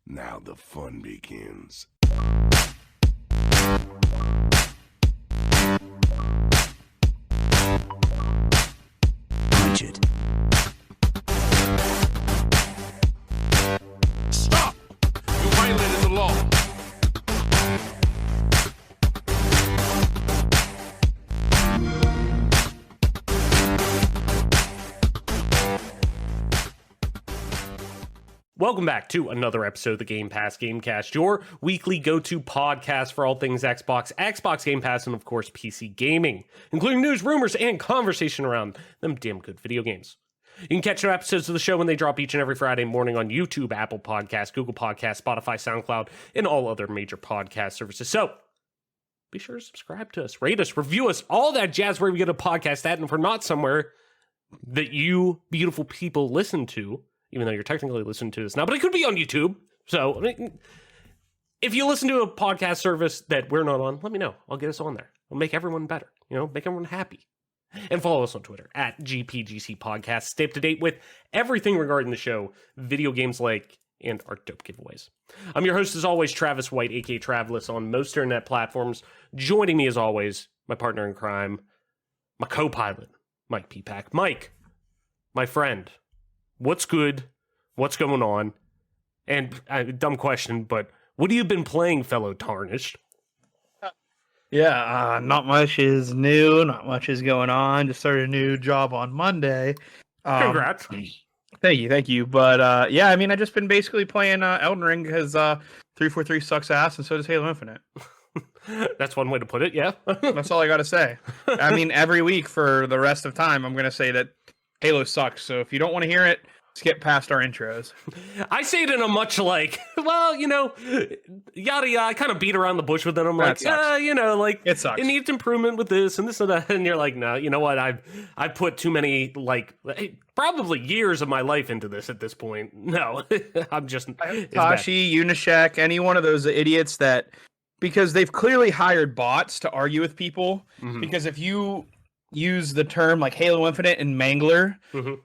Now the fun begins. Richard. Stop! You violated the law. Welcome back to another episode of the Gamecast, your weekly go-to podcast for all things Xbox Game Pass, and of course PC gaming, including news, rumors, and conversation around them damn good video games. You can catch new episodes of the show when they drop each and every Friday morning on YouTube, Apple Podcasts, Google Podcasts, Spotify, SoundCloud, and all other major podcast services. So be sure to subscribe to us, rate us, review us, all that jazz where we get a podcast at, and if we're not somewhere that you beautiful people listen to, even though you're technically listening to this now, but it could be on YouTube. So, I mean, if you listen to a podcast service that we're not on, let me know. I'll get us on there. We'll make everyone better, make everyone happy. And follow us on Twitter at GPGC Podcast. Stay up to date with everything regarding the show, video games like, and our dope giveaways. I'm your host, as always, Travis White, aka Travelus, on most internet platforms. Joining me, as always, my partner in crime, my co-pilot, Mike P-Pack. Mike, my friend. What's good? What's going on? And dumb question, but what have you been playing, fellow Tarnished? Yeah, not much is new. Not much is going on. Just started a new job on Monday. Congrats. Thank you. But yeah, I mean, I've just been basically playing Elden Ring because 343 sucks ass, and so does Halo Infinite. That's one way to put it, yeah. That's all I got to say. I mean, every week for the rest of time, I'm going to say that Halo sucks. So if you don't want to hear it, skip past our intros. I say it in a much like, well, yada yada. I kind of beat around the bush with it. I'm like, It sucks. It needs improvement with this and this and that. And you're like, no, you know what? I put too many, probably years of my life into this at this point. No, I'm just Tashi, Unishek, any one of those idiots that, because they've clearly hired bots to argue with people. Mm-hmm. Because if you use the term like Halo Infinite and Mangler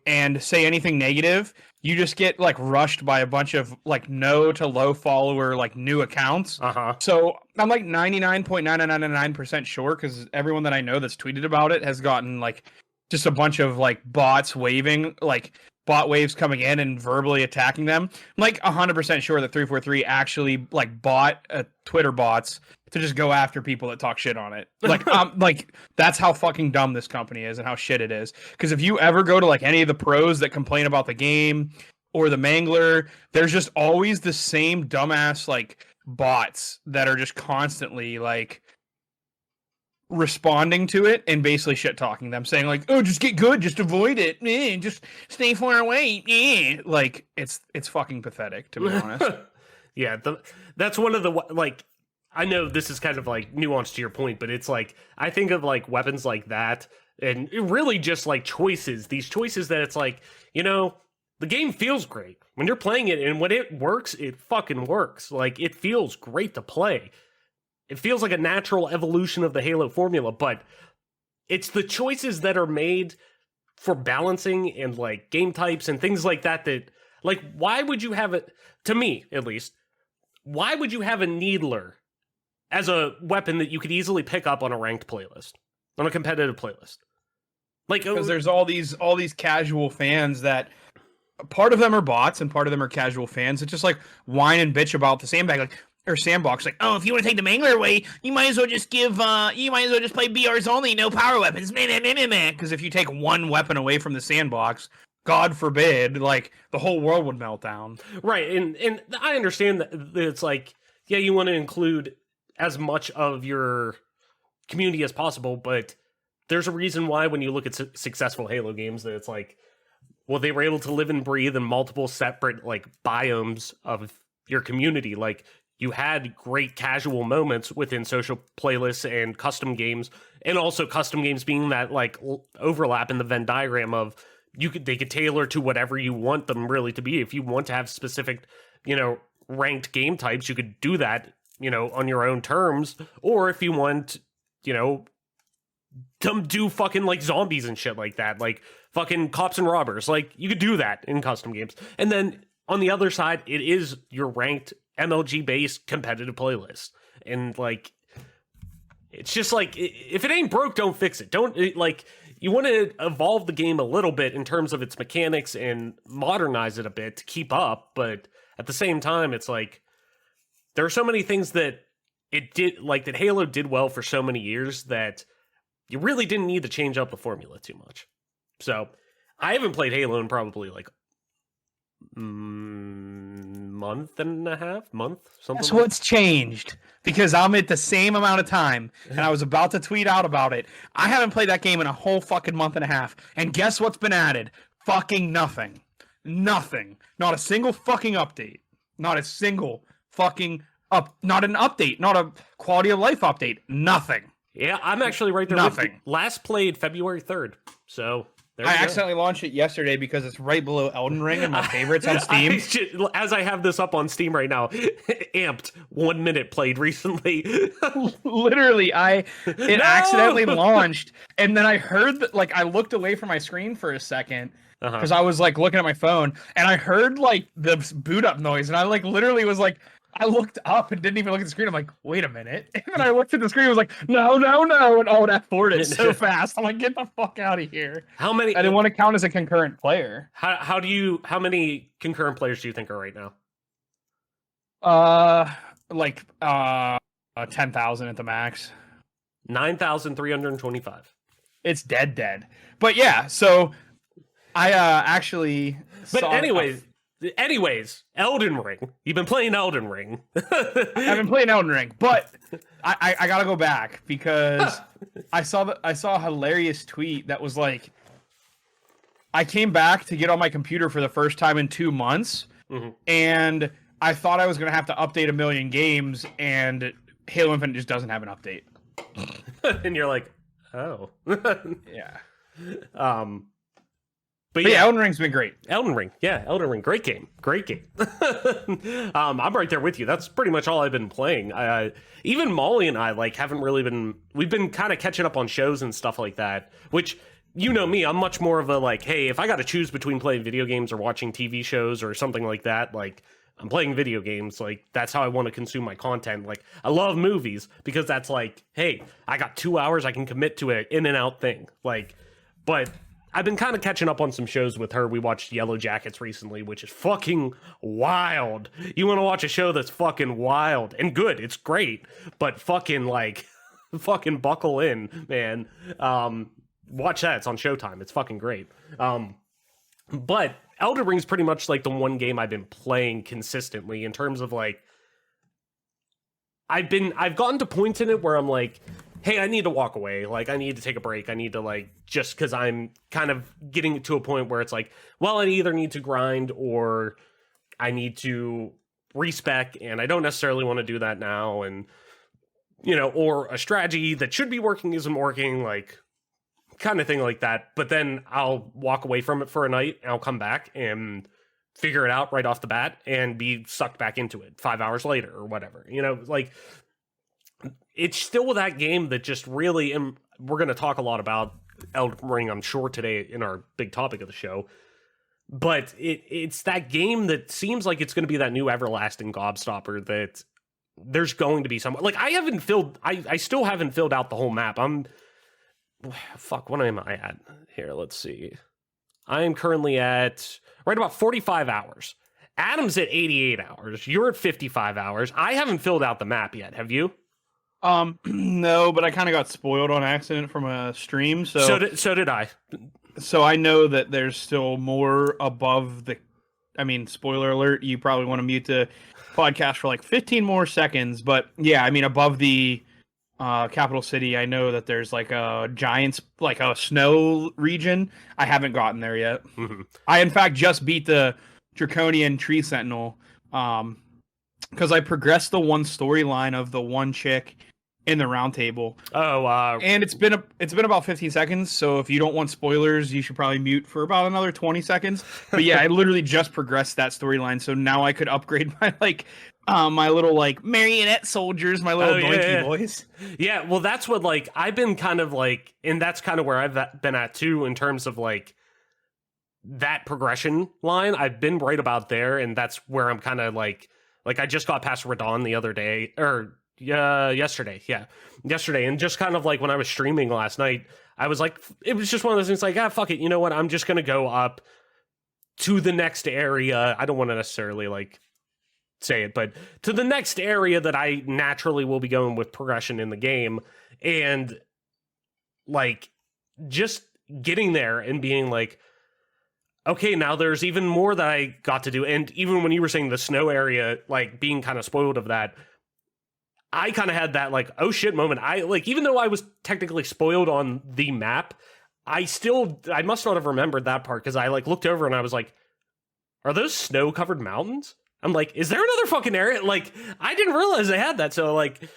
and say anything negative, you just get rushed by a bunch of no to low follower new accounts. So I'm 99.9999% sure, because everyone that I know that's tweeted about it has gotten just a bunch of bots waving, bot waves coming in and verbally attacking them. I'm 100% sure that 343 actually bought Twitter bots to just go after people that talk shit on it. That's how fucking dumb this company is and how shit it is. Because if you ever go to any of the pros that complain about the game or the Mangler, there's just always the same dumbass bots that are just constantly responding to it and basically shit talking them, saying oh, just get good, just avoid it, just stay far away. It's fucking pathetic, to be honest. Yeah, that's one of the I know this is kind of nuanced to your point, but it's I think of weapons like that, and really just choices. These choices that it's the game feels great when you're playing it, and when it works, it fucking works. It feels great to play. It feels like a natural evolution of the Halo formula, but it's the choices that are made for balancing and game types and things like that why would you have it, to me at least, why would you have a Needler as a weapon that you could easily pick up on a ranked playlist, on a competitive playlist? Because there's all these casual fans that part of them are bots and part of them are casual fans that just whine and bitch about the sandbag, or sandbox, oh, if you want to take the Mangler away, you might as well just play BRs only, no power weapons, because if you take one weapon away from the sandbox, God forbid, the whole world would melt down. Right, and I understand that it's yeah, you want to include as much of your community as possible, but there's a reason why when you look at successful Halo games that it's well, they were able to live and breathe in multiple separate biomes of your community. You had great casual moments within social playlists and custom games, and also custom games being that overlap in the Venn diagram of they could tailor to whatever you want them really to be. If you want to have specific, ranked game types, you could do that, on your own terms. Or if you want, to do fucking zombies and shit like that, fucking cops and robbers, you could do that in custom games. And then on the other side, it is your ranked MLG based competitive playlist. And like, it's just like, if it ain't broke, don't fix it. You want to evolve the game a little bit in terms of its mechanics and modernize it a bit to keep up. But at the same time, it's like, there are so many things that that Halo did well for so many years that you really didn't need to change up the formula too much. So I haven't played Halo in probably like month and a half, something. That's what's changed, because I'm at the same amount of time, and I was about to tweet out about it. I haven't played that game in a whole fucking month and a half, and guess what's been added? Fucking nothing. Nothing. Not a single fucking update. Not a single fucking not an update. Not a quality of life update. Nothing. Yeah, I'm actually right there. Nothing. Last played February 3rd, so. I accidentally launched it yesterday because it's right below Elden Ring and my favorites on Steam. As I have this up on Steam right now, amped 1 minute played recently. Literally, it accidentally launched, and then I heard that, like, I looked away from my screen for a second because I was like looking at my phone, and I heard like the boot up noise, and I like literally was like, I looked up and didn't even look at the screen. I'm like, wait a minute. And then I looked at the screen and was like, no. And that forwarded so fast. I'm like, get the fuck out of here. How many? I didn't want to count as a concurrent player. How many concurrent players do you think are right now? 10,000 at the max. 9,325. It's dead. But yeah, so I actually. But anyways, Elden Ring. You've been playing Elden Ring. I've been playing Elden Ring, but I gotta go back because I saw a hilarious tweet that was like, I came back to get on my computer for the first time in 2 months, and I thought I was gonna have to update a million games, and Halo Infinite just doesn't have an update. And you're like, oh, yeah. But yeah, Elden Ring's been great. Elden Ring, great game. I'm right there with you. That's pretty much all I've been playing. Even Molly and I haven't really been. We've been kind of catching up on shows and stuff like that. Which, you know me, I'm much more of a hey, if I got to choose between playing video games or watching TV shows or something like that, I'm playing video games. That's how I want to consume my content. I love movies because that's hey, I got 2 hours, I can commit to an in and out thing. But I've been kind of catching up on some shows with her. We watched Yellow Jackets recently, which is fucking wild. You want to watch a show that's fucking wild and good. It's great, but fucking fucking buckle in, man. Watch that. It's on Showtime. It's fucking great. But Elden Ring's pretty much the one game I've been playing consistently in terms of I've gotten to points in it where I'm hey, I need to walk away. I need to take a break. I need to just because I'm kind of getting to a point where it's well, I either need to grind or I need to respec, and I don't necessarily want to do that now. And, or a strategy that should be working isn't working, kind of thing like that. But then I'll walk away from it for a night and I'll come back and figure it out right off the bat and be sucked back into it 5 hours later or whatever, it's still that game that just really, and we're going to talk a lot about Elden Ring, I'm sure, today in our big topic of the show, but it's that game that seems like it's going to be that new everlasting gobstopper that there's going to be some, I still haven't filled out the whole map. What am I at here? Let's see. I am currently at right about 45 hours. Adam's at 88 hours. You're at 55 hours. I haven't filled out the map yet. Have you? No, but I kind of got spoiled on accident from a stream. So did I. So I know that there's still more above the. I mean, spoiler alert. You probably want to mute the podcast for 15 more seconds. But yeah, I mean, above the capital city, I know that there's a giants, a snow region. I haven't gotten there yet. Mm-hmm. I in fact just beat the Draconian Tree Sentinel. Because I progressed the one storyline of the one chick in the round table. And it's been about 15 seconds. So if you don't want spoilers, you should probably mute for about another 20 seconds. But yeah, I literally just progressed that storyline. So now I could upgrade my my little marionette soldiers, my little donkey boys. Yeah, well, that's what I've been kind of and that's kind of where I've been at too in terms of that progression line, I've been right about there, and that's where I'm kind of like I just got past Radon the other day, or yesterday, and just kind of like when I was streaming last night, I was like, it was just one of those things like, fuck it, you know what, I'm just gonna go up to the next area. I don't want to necessarily like say it, but to the next area that I naturally will be going with progression in the game, and like just getting there and being like, okay, now there's even more that I got to do. And even when you were saying the snow area, like being kind of spoiled of that, I kind of had that like, oh shit moment. I like, even though I was technically spoiled on the map, I must not have remembered that part, because I like looked over and I was like, are those snow covered mountains? I'm like, is there another fucking area? Like, I didn't realize they had that. So like,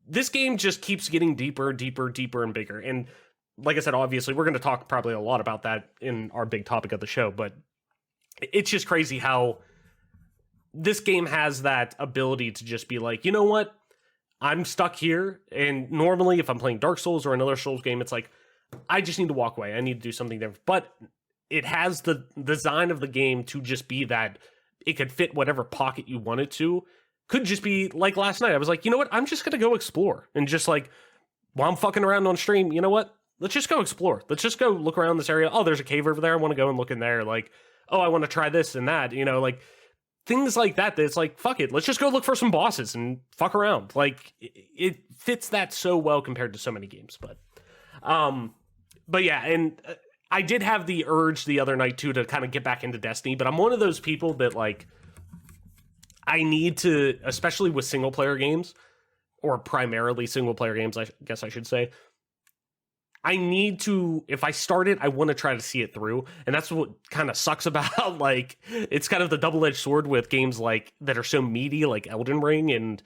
this game just keeps getting deeper, and bigger. And like I said, obviously, we're going to talk probably a lot about that in our big topic of the show, but it's just crazy how this game has that ability to just be like, you know what? I'm stuck here. And normally, if I'm playing Dark Souls or another Souls game, it's like, I just need to walk away. I need to do something different. But it has the design of the game to just be that it could fit whatever pocket you want it to. Could just be like last night. I was like, you know what? I'm just going to go explore. And just like, while I'm fucking around on stream, you know what? Let's just go explore. Let's just go look around this area. Oh, there's a cave over there. I want to go and look in there. Like, oh, I want to try this and that. You know, like things like that. It's like, fuck it. Let's just go look for some bosses and fuck around. Like, it fits that so well compared to so many games. But yeah, and I did have the urge the other night too to kind of get back into Destiny. But I'm one of those people that like, I need to, especially with single player games, or primarily single player games, I guess I should say. I need to, if I start it, I want to try to see it through. And that's what kind of sucks about, like, it's kind of the double-edged sword with games like that are so meaty, like Elden Ring, and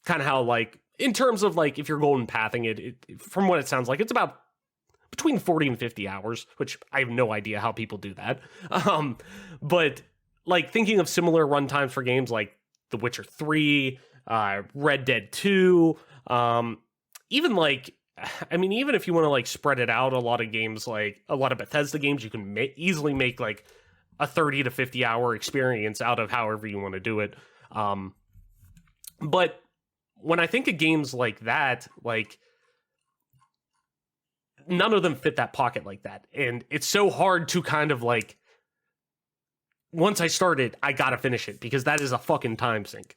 kind of how, like, in terms of, like, if you're golden pathing it, from what it sounds like, it's about between 40 and 50 hours, which I have no idea how people do that. But, like, thinking of similar runtimes for games like The Witcher 3, Red Dead 2, even, like, I mean, even if you want to like spread it out, a lot of games, like a lot of Bethesda games, you can easily make like a 30 to 50 hour experience out of however you want to do it. But when I think of games like that, like none of them fit that pocket like that. And it's so hard to kind of like, once I start it, I gotta finish it, because that is a fucking time sink.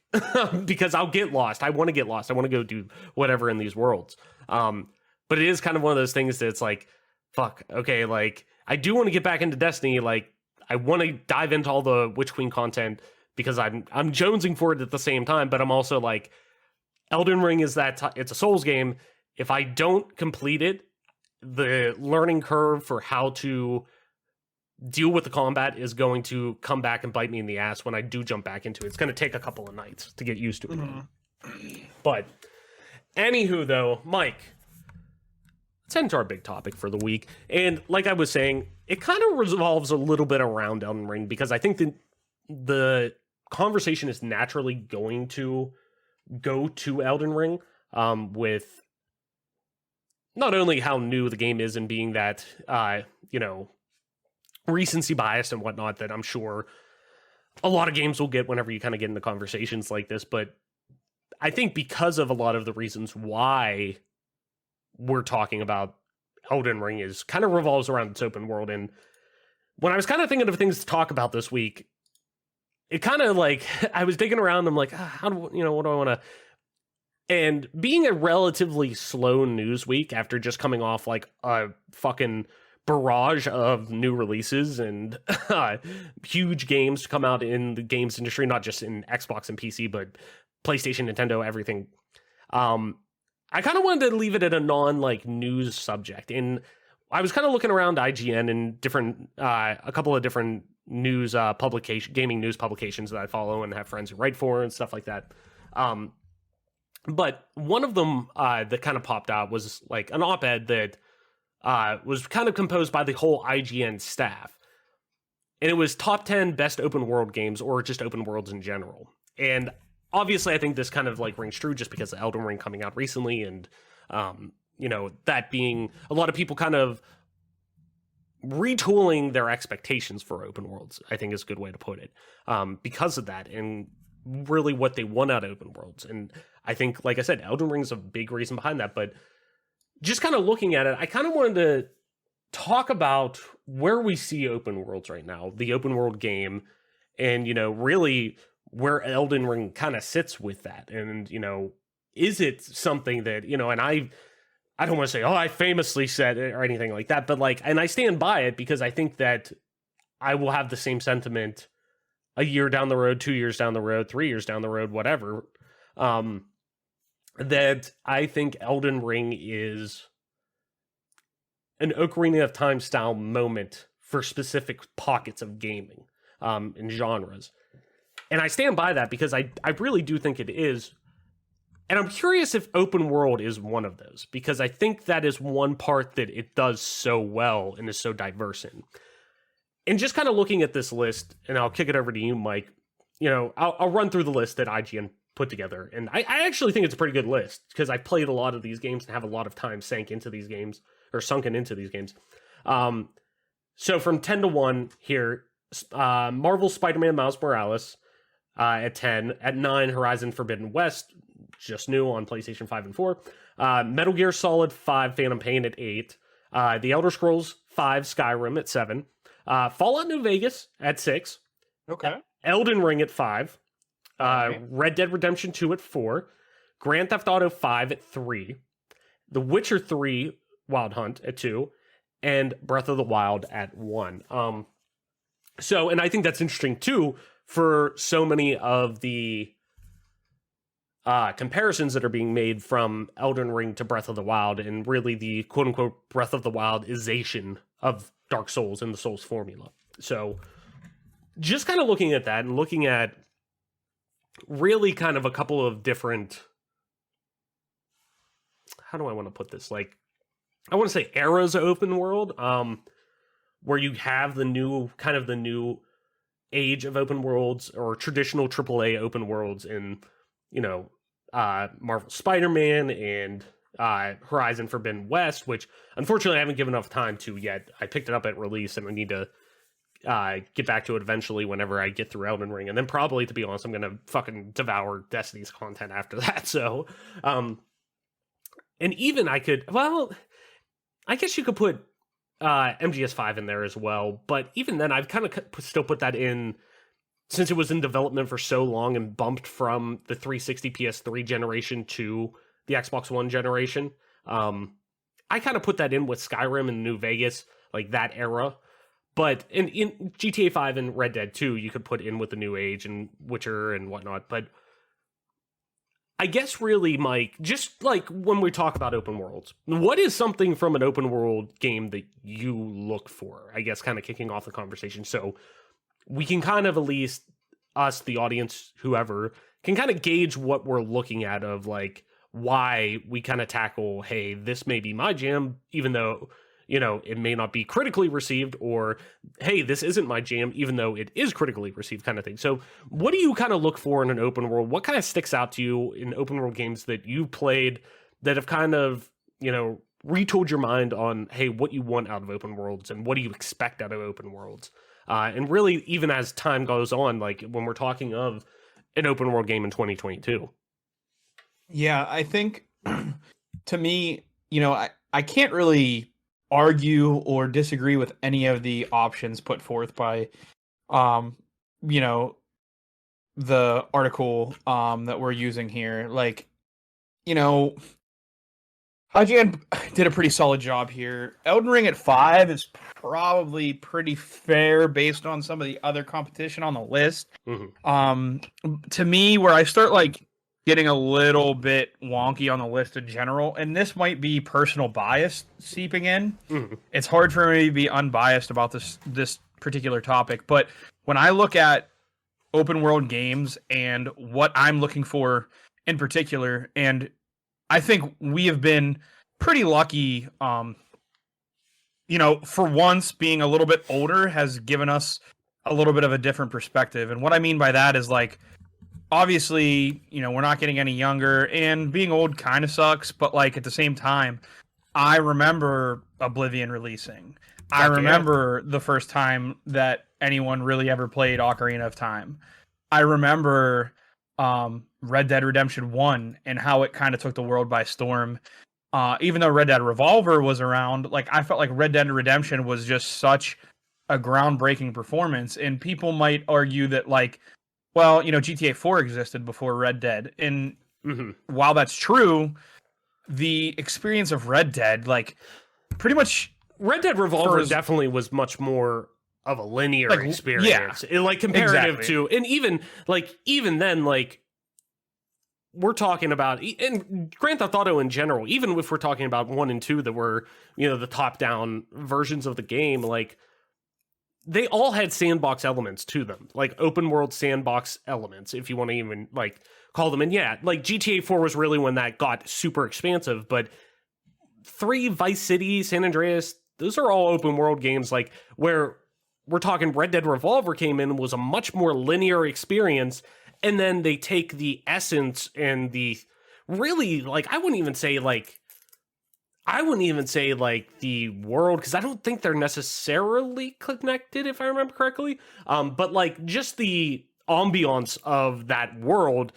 Because I'll get lost. I want to get lost. I want to go do whatever in these worlds. But it is kind of one of those things that it's like, fuck, okay, like, I do want to get back into Destiny. Like, I want to dive into all the Witch Queen content, because I'm jonesing for it at the same time, but I'm also like, Elden Ring is it's a Souls game. If I don't complete it, the learning curve for how to deal with the combat is going to come back and bite me in the ass when I do jump back into it. It's going to take a couple of nights to get used to it. Mm-hmm. But anywho, though, Mike, let's head into our big topic for the week. And like I was saying, it kind of revolves a little bit around Elden Ring, because I think that the conversation is naturally going to go to Elden Ring, with not only how new the game is and being that, recency bias and whatnot that I'm sure a lot of games will get whenever you kind of get into conversations like this, but I think because of a lot of the reasons why we're talking about Elden Ring is kind of revolves around its open world. And when I was kind of thinking of things to talk about this week, it kind of like, I was digging around, I'm like, what do I want to, and being a relatively slow news week after just coming off like a fucking barrage of new releases and huge games to come out in the games industry, not just in Xbox and PC, but PlayStation, Nintendo, everything. I kind of wanted to leave it at a non-like news subject. And I was kind of looking around IGN and different, a couple of different news gaming news publications that I follow and have friends who write for and stuff like that. But one of them that kind of popped out was like an op-ed that was kind of composed by the whole IGN staff. And it was top 10 best open world games, or just open worlds in general. And obviously I think this kind of like rings true just because of Elden Ring coming out recently, and that being a lot of people kind of retooling their expectations for open worlds, I think is a good way to put it, because of that and really what they want out of open worlds. And I think, like I said, Elden Ring is a big reason behind that. But just kind of looking at it, I kind of wanted to talk about where we see open worlds right now, the open world game, and, you know, really where Elden Ring kind of sits with that. And, you know, is it something that, you know, and I don't want to say, oh, I famously said it or anything like that, but like, and I stand by it because I think that I will have the same sentiment a year down the road, 2 years down the road, 3 years down the road, whatever. That I think Elden Ring is an Ocarina of Time style moment for specific pockets of gaming, and genres. And I stand by that because I really do think it is. And I'm curious if open world is one of those, because I think that is one part that it does so well and is so diverse in. And just kind of looking at this list, and I'll kick it over to you, Mike, you know, I'll run through the list that IGN put together. And I actually think it's a pretty good list because I've played a lot of these games and have a lot of time sunken into these games. So from 10 to 1 here, Marvel Spider-Man Miles Morales at 10. At 9, Horizon Forbidden West, just new on PlayStation 5 and 4. Metal Gear Solid 5 Phantom Pain at 8. The Elder Scrolls 5 Skyrim at 7. Fallout New Vegas at 6. Okay. Elden Ring at 5. Okay. Red Dead Redemption 2 at 4. Grand Theft Auto 5 at 3. The Witcher 3 Wild Hunt at 2. And Breath of the Wild at 1. So, and I think that's interesting too, for so many of the comparisons that are being made from Elden Ring to Breath of the Wild, and really the quote-unquote Breath of the Wild-ization of Dark Souls and the Souls formula. So just kind of looking at that and looking at really kind of a couple of different, how do I want to put this? Like, I want to say eras of open world, where you have the new age of open worlds, or traditional AAA open worlds in, you know, Marvel Spider-Man and Horizon Forbidden West, which unfortunately I haven't given enough time to yet. I picked it up at release and I need to get back to it eventually whenever I get through Elden Ring. And then probably, to be honest, I'm going to fucking devour Destiny's content after that. So, and even I guess you could put MGS5 in there as well. But even then, I've kind of still put that in, since it was in development for so long and bumped from the 360 PS3 generation to the Xbox One generation. I kind of put that in with Skyrim and New Vegas, like that era. But in GTA 5 and Red Dead 2, you could put in with the New Age and Witcher and whatnot. But I guess really, Mike, just like when we talk about open worlds, what is something from an open world game that you look for? I guess kind of kicking off the conversation. So we can kind of, at least us, the audience, whoever, can kind of gauge what we're looking at, of like why we kind of tackle, hey, this may be my jam, even though, you know, it may not be critically received, or hey, this isn't my jam, even though it is critically received, kind of thing. So what do you kind of look for in an open world? What kind of sticks out to you in open world games that you've played that have kind of, you know, retooled your mind on, hey, what you want out of open worlds and what do you expect out of open worlds? And really, even as time goes on, like when we're talking of an open world game in 2022. Yeah, I think to me, you know, I can't really argue or disagree with any of the options put forth by, you know, the article that we're using here. Like, you know, IGN did a pretty solid job here. Elden Ring at 5 is probably pretty fair based on some of the other competition on the list. Mm-hmm. To me, where I start like getting a little bit wonky on the list in general, and this might be personal bias seeping in. Mm-hmm. It's hard for me to be unbiased about this particular topic, but when I look at open world games and what I'm looking for in particular, and I think we have been pretty lucky, you know, for once being a little bit older has given us a little bit of a different perspective. And what I mean by that is, like, obviously, you know, we're not getting any younger, and being old kind of sucks, but like at the same time, I remember Oblivion releasing. I remember the first time that anyone really ever played Ocarina of Time. I remember Red Dead Redemption 1 and how it kind of took the world by storm. Even though Red Dead Revolver was around, like I felt like Red Dead Redemption was just such a groundbreaking performance. And people might argue that, like, well, you know, GTA 4 existed before Red Dead. And while that's true, the experience of Red Dead, like, pretty much... Red Dead Revolver definitely was much more of a linear experience. Yeah, like comparative to, and even then, like we're talking about, and Grand Theft Auto in general, even if we're talking about 1 and 2 that were, you know, the top down versions of the game, like they all had sandbox elements to them, like open world sandbox elements, if you want to even like call them. And yeah, like GTA 4 was really when that got super expansive, but 3, Vice City, San Andreas, those are all open world games, like where we're talking Red Dead Revolver came in and was a much more linear experience. And then they take the essence and the really, like, I wouldn't even say like the world, because I don't think they're necessarily connected, if I remember correctly. But like just the ambiance of that world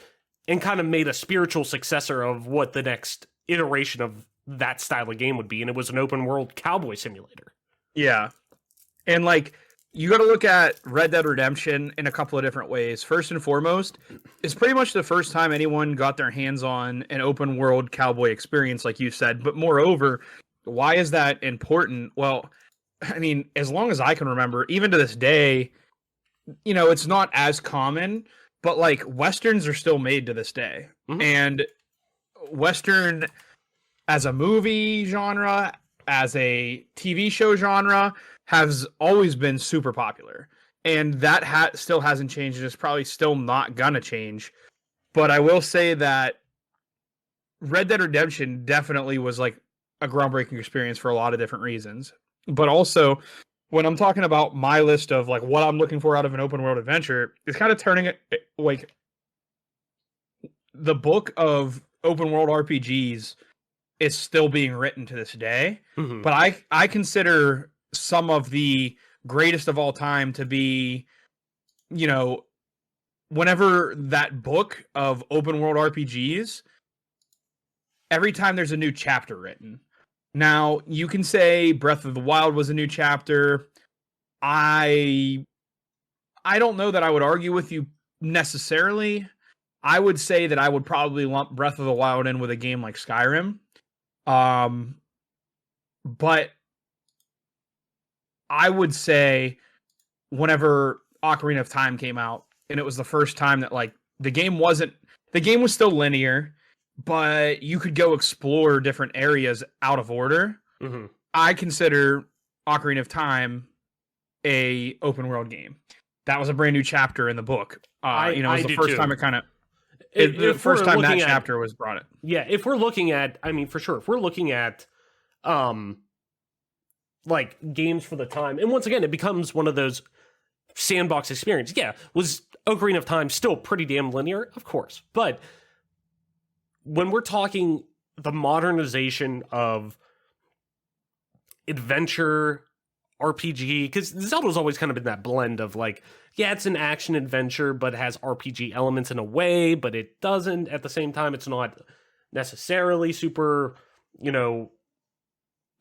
and kind of made a spiritual successor of what the next iteration of that style of game would be, and it was an open world cowboy simulator. Yeah. And like you got to look at Red Dead Redemption in a couple of different ways. First and foremost, it's pretty much the first time anyone got their hands on an open world cowboy experience, like you said. But moreover, why is that important? Well, I mean, as long as I can remember, even to this day, you know, it's not as common, but like Westerns are still made to this day. And Western as a movie genre, as a TV show genre, has always been super popular. And that still hasn't changed, and it's probably still not gonna change. But I will say that Red Dead Redemption definitely was like a groundbreaking experience for a lot of different reasons. But also, when I'm talking about my list of like what I'm looking for out of an open world adventure, it's kind of turning it like the book of open world RPGs is still being written to this day. But I consider some of the greatest of all time to be, you know, whenever that book of open world RPGs, every time there's a new chapter written. Now, you can say Breath of the Wild was a new chapter. I don't know that I would argue with you necessarily. I would say that I would probably lump Breath of the Wild in with a game like Skyrim. But I would say whenever Ocarina of Time came out, and it was the first time that like the game was still linear, but you could go explore different areas out of order. I consider Ocarina of Time a open world game. That was a brand new chapter in the book. It was the first time it kind of the first time that chapter was brought in. Yeah, if we're looking at, I mean, for sure, if we're looking at like games for the time, and once again, it becomes one of those sandbox experiences. Yeah, was Ocarina of Time still pretty damn linear? Of course. But when we're talking the modernization of adventure RPG, because Zelda's always kind of been that blend of like, yeah, it's an action adventure, but it has RPG elements in a way, but it doesn't. At the same time, it's not necessarily super, you know,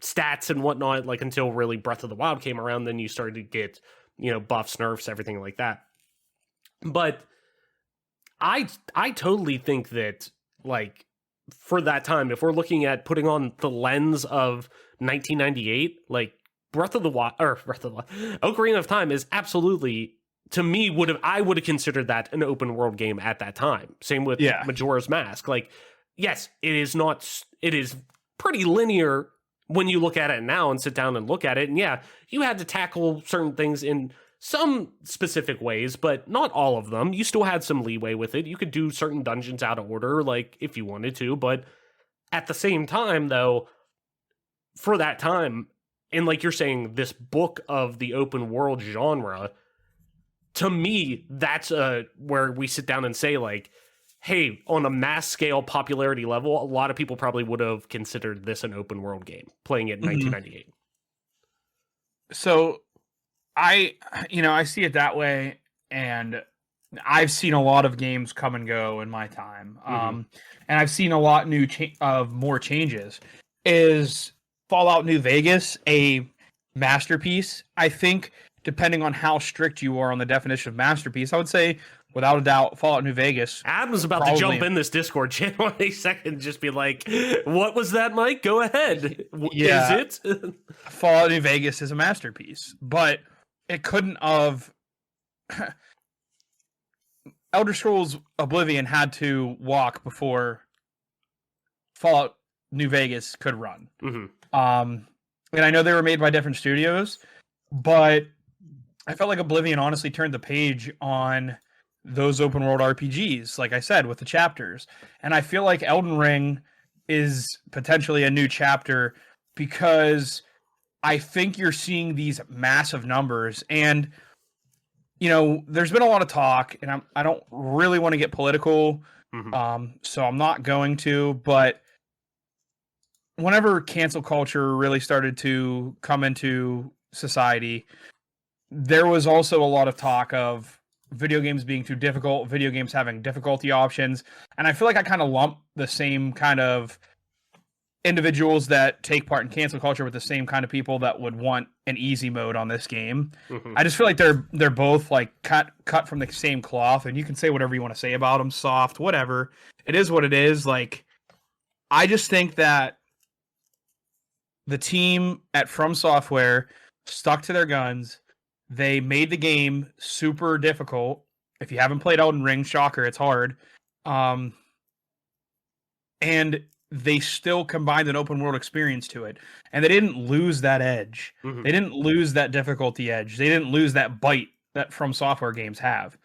stats and whatnot, like until really Breath of the Wild came around, then you started to get, you know, buffs, nerfs, everything like that. But I totally think that, like, for that time, if we're looking at putting on the lens of 1998, like Ocarina of Time is absolutely, to me, I would have considered that an open world game at that time. Same with Majora's Mask. Like, yes, it is pretty linear when you look at it now and sit down and look at it. And yeah, you had to tackle certain things in some specific ways, but not all of them. You still had some leeway with it. You could do certain dungeons out of order, like, if you wanted to. But at the same time, though, for that time, and like you're saying, this book of the open world genre, to me, that's where we sit down and say, like, hey, on a mass scale popularity level, a lot of people probably would have considered this an open world game, playing it in 1998. So I see it that way, and I've seen a lot of games come and go in my time, and I've seen a lot of more changes. Is Fallout New Vegas a masterpiece? I think, depending on how strict you are on the definition of masterpiece, I would say without a doubt Fallout New Vegas. Adam's about to jump in this Discord channel in a second and just be like, what was that, Mike? Go ahead. Yeah, Is it? Fallout New Vegas is a masterpiece, but it couldn't have. Elder Scrolls Oblivion had to walk before Fallout New Vegas could run. And I know they were made by different studios, but I felt like Oblivion honestly turned the page on those open world RPGs, like I said, with the chapters. And I feel like Elden Ring is potentially a new chapter because I think you're seeing these massive numbers. And, there's been a lot of talk, and I don't really want to get political, so I'm not going to, but whenever cancel culture really started to come into society, there was also a lot of talk of video games being too difficult, video games having difficulty options, and I feel like I kind of lump the same kind of individuals that take part in cancel culture with the same kind of people that would want an easy mode on this game. I just feel like they're both like cut from the same cloth, and you can say whatever you want to say about them, soft, whatever. It is what it is. Like, I just think that the team at From Software stuck to their guns. They made the game super difficult. If you haven't played Elden Ring, shocker, it's hard. And they still combined an open world experience to it. And they didn't lose that edge. They didn't lose that difficulty edge. They didn't lose that bite that From Software games have.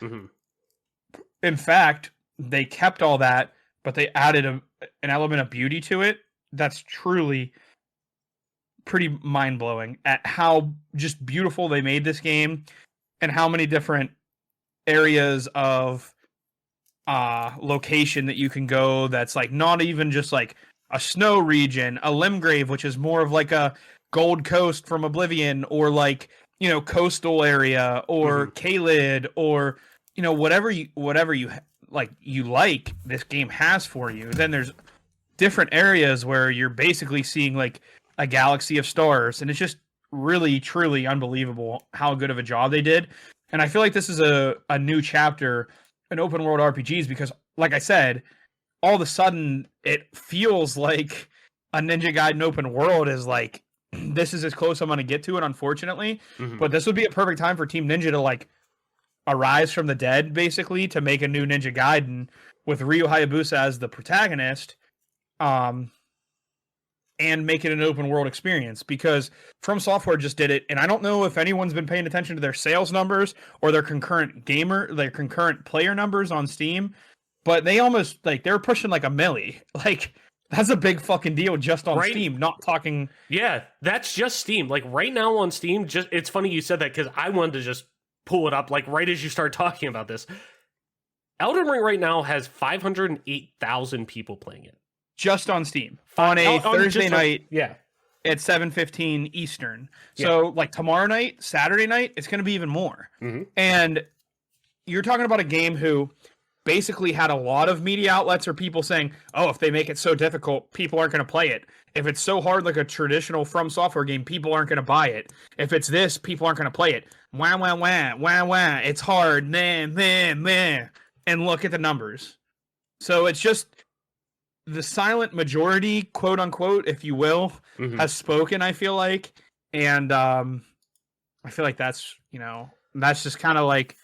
In fact, they kept all that, but they added an element of beauty to it that's truly pretty mind-blowing at how just beautiful they made this game and how many different areas of location that you can go that's like not even just like a snow region, a Limgrave, which is more of like a Gold Coast from Oblivion, or like, coastal area, or Caelid, or whatever you like this game has for you. Then there's different areas where you're basically seeing like a galaxy of stars, and it's just really truly unbelievable how good of a job they did. And I feel like this is a new chapter in open world RPGs because, like I said, all of a sudden it feels like a Ninja Gaiden open world is like, this is as close I'm going to get to it, unfortunately. But this would be a perfect time for Team Ninja to like arise from the dead, basically, to make a new Ninja Gaiden with Ryu Hayabusa as the protagonist, and make it an open world experience, because From Software just did it. And I don't know if anyone's been paying attention to their sales numbers or their concurrent player numbers on Steam, but they almost like they're pushing like a milli. Like, that's a big fucking deal just on Steam, not talking. Yeah, that's just Steam. Like right now on Steam, it's funny you said that because I wanted to just pull it up like right as you start talking about this. Elden Ring right now has 508,000 people playing it. Just on Steam on a Thursday night, at 7:15 Eastern. So like tomorrow night, Saturday night, it's going to be even more. And you're talking about a game who basically had a lot of media outlets or people saying, "Oh, if they make it so difficult, people aren't going to play it. If it's so hard like a traditional From Software game, people aren't going to buy it. If it's this, people aren't going to play it. Wah wah wah wah wah. It's hard, man, man, man." And look at the numbers. So it's just the silent majority, quote unquote, if you will, has spoken, I feel like. And I feel like that's just kind of like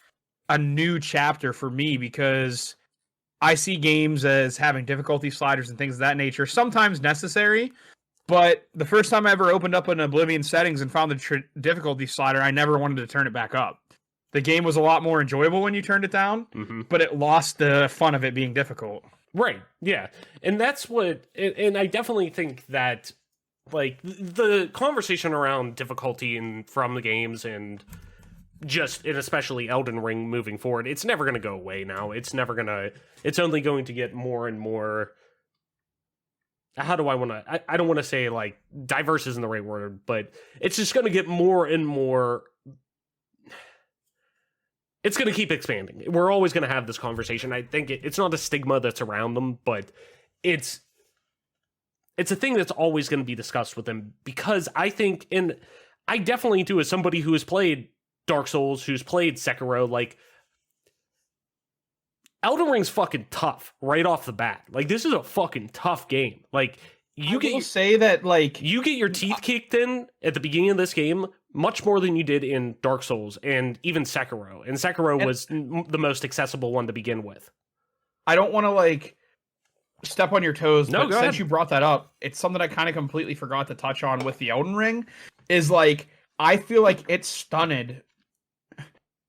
a new chapter for me, because I see games as having difficulty sliders and things of that nature, sometimes necessary. But the first time I ever opened up an Oblivion settings and found the difficulty slider, I never wanted to turn it back up. The game was a lot more enjoyable when you turned it down, but it lost the fun of it being difficult. Right. Yeah. And that's what, and I definitely think that like the conversation around difficulty and from the games and especially Elden Ring moving forward, it's never going to go away now. It's only going to get more and more how do I want to, I don't want to say like diverse isn't the right word, but it's just going to get more and more, it's going to keep expanding. We're always going to have this conversation. I think it's not a stigma that's around them, but it's a thing that's always going to be discussed with them, because I think, and I definitely do, as somebody who has played Dark Souls, who's played Sekiro, like, Elden Ring's fucking tough right off the bat. Like, this is a fucking tough game. Like, you say that, like, you get your teeth kicked in at the beginning of this game much more than you did in Dark Souls and even Sekiro. And Sekiro was the most accessible one to begin with. I don't want to, like, step on your toes, no, but since you brought that up, it's something I kind of completely forgot to touch on with the Elden Ring, is, like, I feel like it's stunted.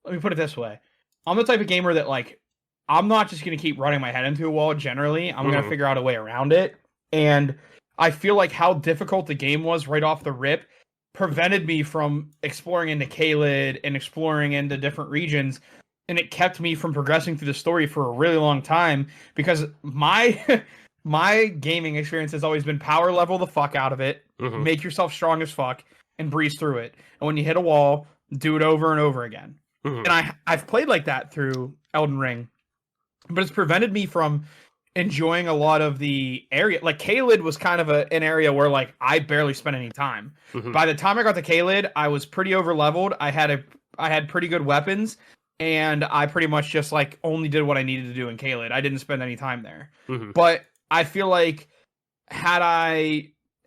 Let me put it this way. I'm the type of gamer that, like, I'm not just going to keep running my head into a wall generally. I'm going to figure out a way around it. And I feel like how difficult the game was right off the rip prevented me from exploring into Caelid and exploring into different regions. And it kept me from progressing through the story for a really long time, because my my gaming experience has always been power level the fuck out of it, make yourself strong as fuck, and breeze through it. And when you hit a wall, do it over and over again. And I've played like that through Elden Ring. But it's prevented me from enjoying a lot of the area. Like, Caelid was kind of an area where, like, I barely spent any time. By the time I got to Caelid, I was pretty over leveled. I had pretty good weapons, and I pretty much just, like, only did what I needed to do in Caelid. I didn't spend any time there. But I feel like had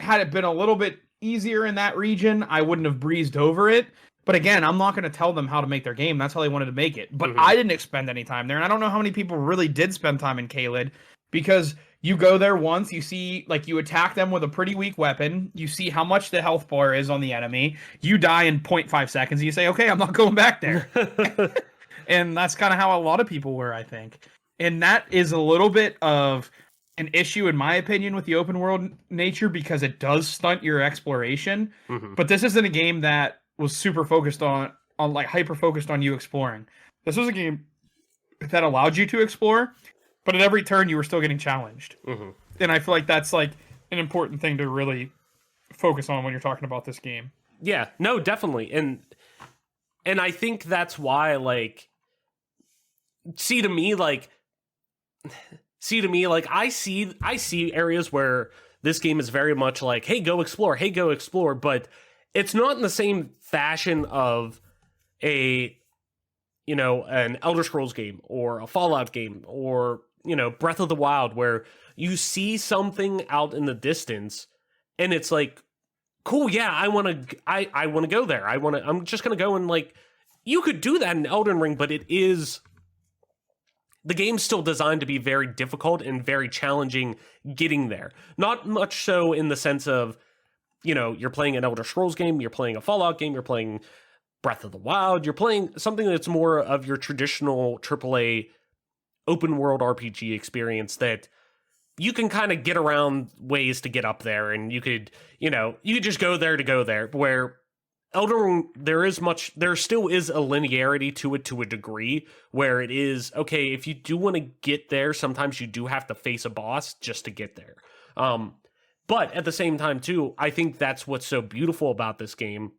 it been a little bit easier in that region, I wouldn't have breezed over it. But again, I'm not going to tell them how to make their game. That's how they wanted to make it. But I didn't expend any time there. And I don't know how many people really did spend time in Caelid, because you go there once, you see, like, you attack them with a pretty weak weapon. You see how much the health bar is on the enemy. You die in 0.5 seconds. And you say, okay, I'm not going back there. And that's kind of how a lot of people were, I think. And that is a little bit of an issue, in my opinion, with the open world nature, because it does stunt your exploration. But this isn't a game that was super focused on like hyper focused on you exploring. This was a game that allowed you to explore, but at every turn you were still getting challenged. And I feel like that's, like, an important thing to really focus on when you're talking about this game. Yeah, no, definitely. And I think that's why, like, see to me, I see areas where this game is very much like, hey, go explore, but it's not in the same fashion of an Elder Scrolls game or a Fallout game or, Breath of the Wild, where you see something out in the distance and it's like, cool, yeah, I want to go there. I'm just going to go, and, like, you could do that in Elden Ring, but the game's still designed to be very difficult and very challenging getting there. Not much so in the sense of, you're playing an Elder Scrolls game, you're playing a Fallout game, you're playing Breath of the Wild, you're playing something that's more of your traditional AAA open world RPG experience that you can kind of get around ways to get up there, and you could just go there to go there. Where Elden Ring, there still is a linearity to it to a degree, where it is, okay, if you do want to get there, sometimes you do have to face a boss just to get there. But at the same time, too, I think that's what's so beautiful about this game,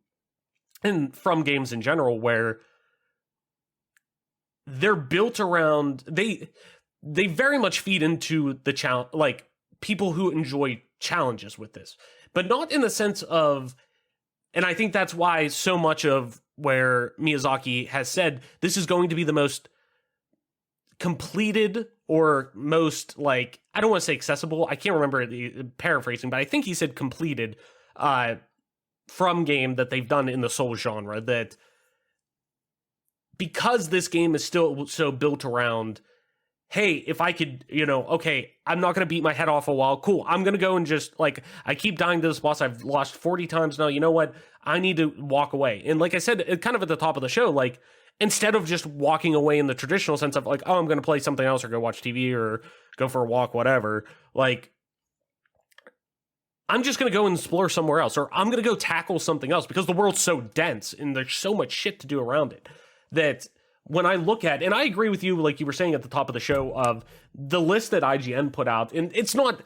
and from games in general, where they're built around, they very much feed into the challenge, like, people who enjoy challenges with this, but not in the sense of, and I think that's why so much of where Miyazaki has said this is going to be the most completed or most, like, I don't want to say accessible, I can't remember the paraphrasing, but I think he said completed from game that they've done in the Souls genre, that because this game is still so built around, hey, if I could, okay, I'm not going to beat my head off a wall, cool, I'm going to go and just, like, I keep dying to this boss, I've lost 40 times now, you know what, I need to walk away. And like I said, kind of at the top of the show, like, instead of just walking away in the traditional sense of, like, oh, I'm going to play something else or go watch TV or go for a walk, whatever, like, I'm just going to go and explore somewhere else, or I'm going to go tackle something else, because the world's so dense and there's so much shit to do around it that when I look at, and I agree with you, like you were saying at the top of the show, of the list that IGN put out, and it's not,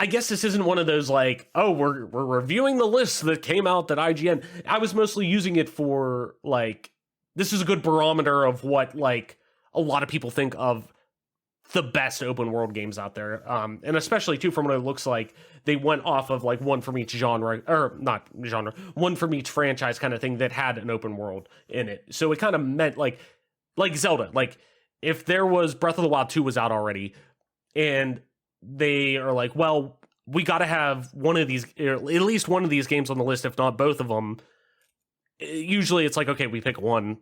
I guess this isn't one of those like, oh, we're reviewing the list that came out at IGN. I was mostly using it for like, this is a good barometer of what like a lot of people think of the best open world games out there. And especially too, from what it looks like, they went off of like one from each genre, or not genre, one from each franchise kind of thing that had an open world in it. So it kind of meant like Zelda, like if there was Breath of the Wild 2 was out already and they are like, well, we got to have one of these, or at least one of these games on the list, if not both of them. Usually it's like, okay, we pick one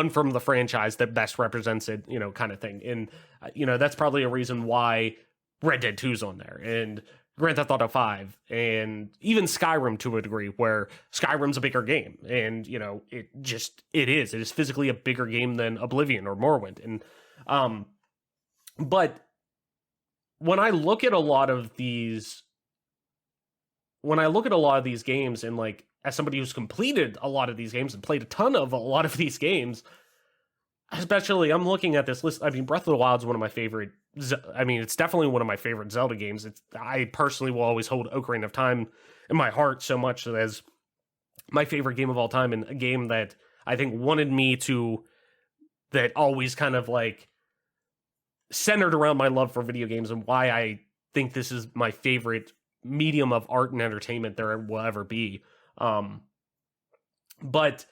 from the franchise that best represents it, you know, kind of thing. And, you know, that's probably a reason why Red Dead 2's on there, and Grand Theft Auto 5, and even Skyrim to a degree, where Skyrim's a bigger game. And, you know, it is physically a bigger game than Oblivion or Morrowind. And, but when I look at a lot of these games, and like, as somebody who's completed a lot of these games and played a ton of a lot of these games, especially I'm looking at this list. I mean, Breath of the Wild is one of my favorite. I mean, it's definitely one of my favorite Zelda games. I personally will always hold Ocarina of Time in my heart so much as my favorite game of all time, and a game that I think that always kind of like centered around my love for video games and why I think this is my favorite medium of art and entertainment there will ever be. But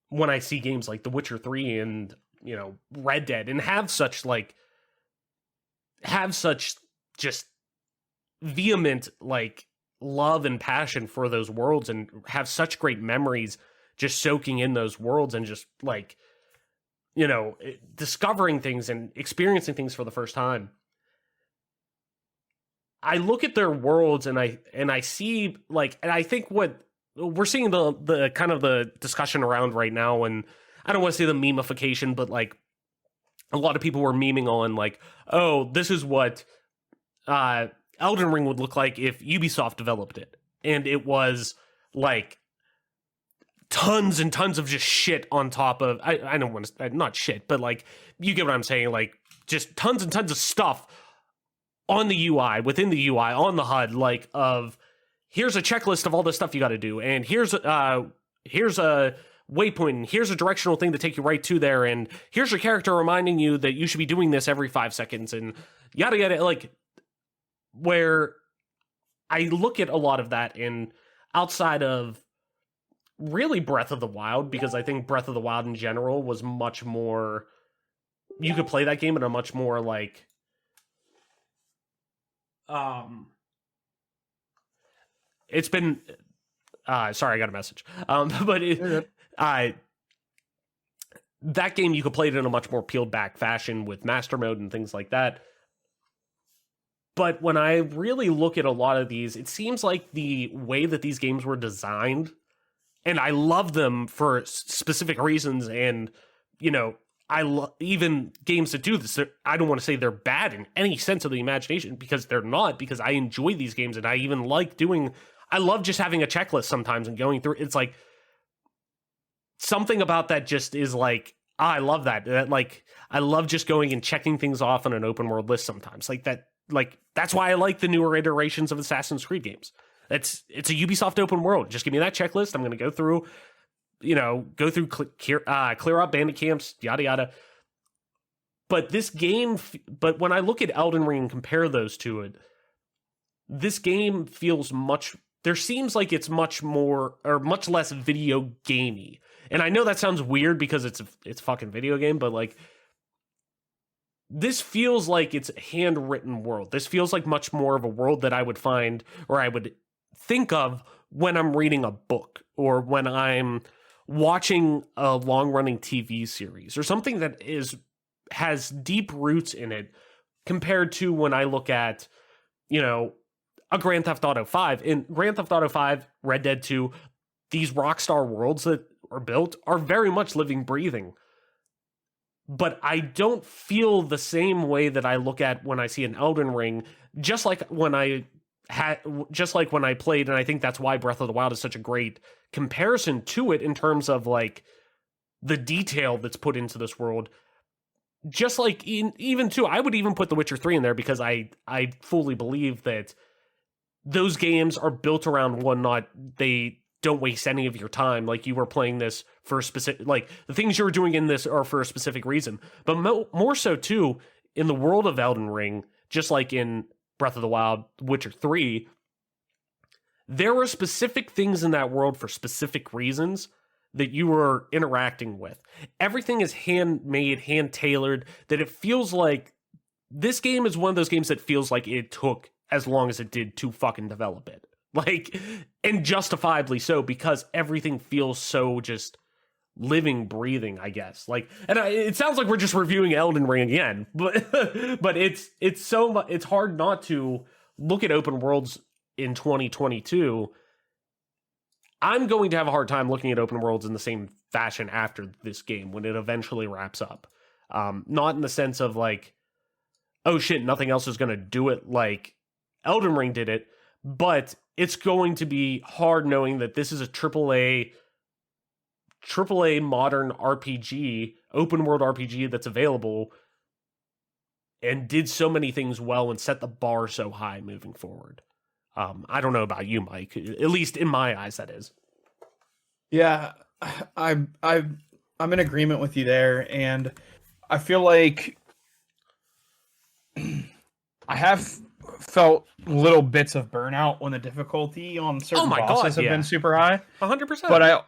when I see games like The Witcher 3 and, you know, Red Dead, and have such just vehement like love and passion for those worlds, and have such great memories just soaking in those worlds, and just like, you know, discovering things and experiencing things for the first time, I look at their worlds and I see like, and I think what we're seeing the kind of the discussion around right now, and I don't want to say the memification, but like a lot of people were memeing on like, oh, this is what Elden Ring would look like if Ubisoft developed it. And it was like tons and tons of just shit on top of, I don't want to, not shit, but like, you get what I'm saying, like just tons and tons of stuff on the UI, within the UI, on the HUD, like of, here's a checklist of all the stuff you got to do, and here's a waypoint, and here's a directional thing to take you right to there, and here's your character reminding you that you should be doing this every 5 seconds, and yada yada. Like, where I look at a lot of that, and outside of really Breath of the Wild, because I think Breath of the Wild in general was much more, you could play that game in a much more like it's been sorry, I got a message. But that game, you could play it in a much more peeled back fashion with master mode and things like that. But when I really look at a lot of these, it seems like the way that these games were designed, and I love them for specific reasons, and, you know, even games that do this, I don't want to say they're bad in any sense of the imagination, because they're not, because I enjoy these games, and I even like I love just having a checklist sometimes and going through. It's like something about that just is like, I love that. Like, I love just going and checking things off on an open world list sometimes. Like that, like that's why I like the newer iterations of Assassin's Creed games. It's a Ubisoft open world. Just give me that checklist. I'm going to go through, you know, clear out bandit camps, yada yada. But this game, but when I look at Elden Ring and compare those to it, this game feels there seems like it's much more, or much less video gamey. And I know that sounds weird because it's fucking video game, but like, this feels like it's a handwritten world. This feels like much more of a world that I would find, or I would think of when I'm reading a book, or when I'm watching a long-running TV series, or something that has deep roots in it, compared to when I look at, you know, a Grand Theft Auto 5. In Grand Theft Auto 5, Red Dead 2, these Rockstar worlds that are built are very much living, breathing. But I don't feel the same way that I look at when I see an Elden Ring, just like when I played, and I think that's why Breath of the Wild is such a great comparison to it in terms of like the detail that's put into this world. Just like even too, I would even put The Witcher 3 in there, because I fully believe that those games are built around one, not they don't waste any of your time. Like, you were playing this for a specific, like, the things you were doing in this are for a specific reason. But more so too, in the world of Elden Ring, just like in Breath of the Wild, Witcher 3, there were specific things in that world for specific reasons that you were interacting with. Everything is handmade, hand-tailored, that it feels like this game is one of those games that feels like it took as long as it did to fucking develop it. Like, and justifiably so, because everything feels so just living, breathing, I guess. Like, and it sounds like we're just reviewing Elden Ring again, but but it's hard not to look at open worlds in 2022. I'm going to have a hard time looking at open worlds in the same fashion after this game when it eventually wraps up. Not in the sense of like, oh shit, nothing else is going to do it like Elden Ring did it, but it's going to be hard knowing that this is a AAA modern RPG, open world RPG that's available and did so many things well and set the bar so high moving forward. I don't know about you, Mike. At least in my eyes, that is. Yeah, I'm in agreement with you there, and I feel like I have felt little bits of burnout when the difficulty on certain bosses have been super high. 100%. But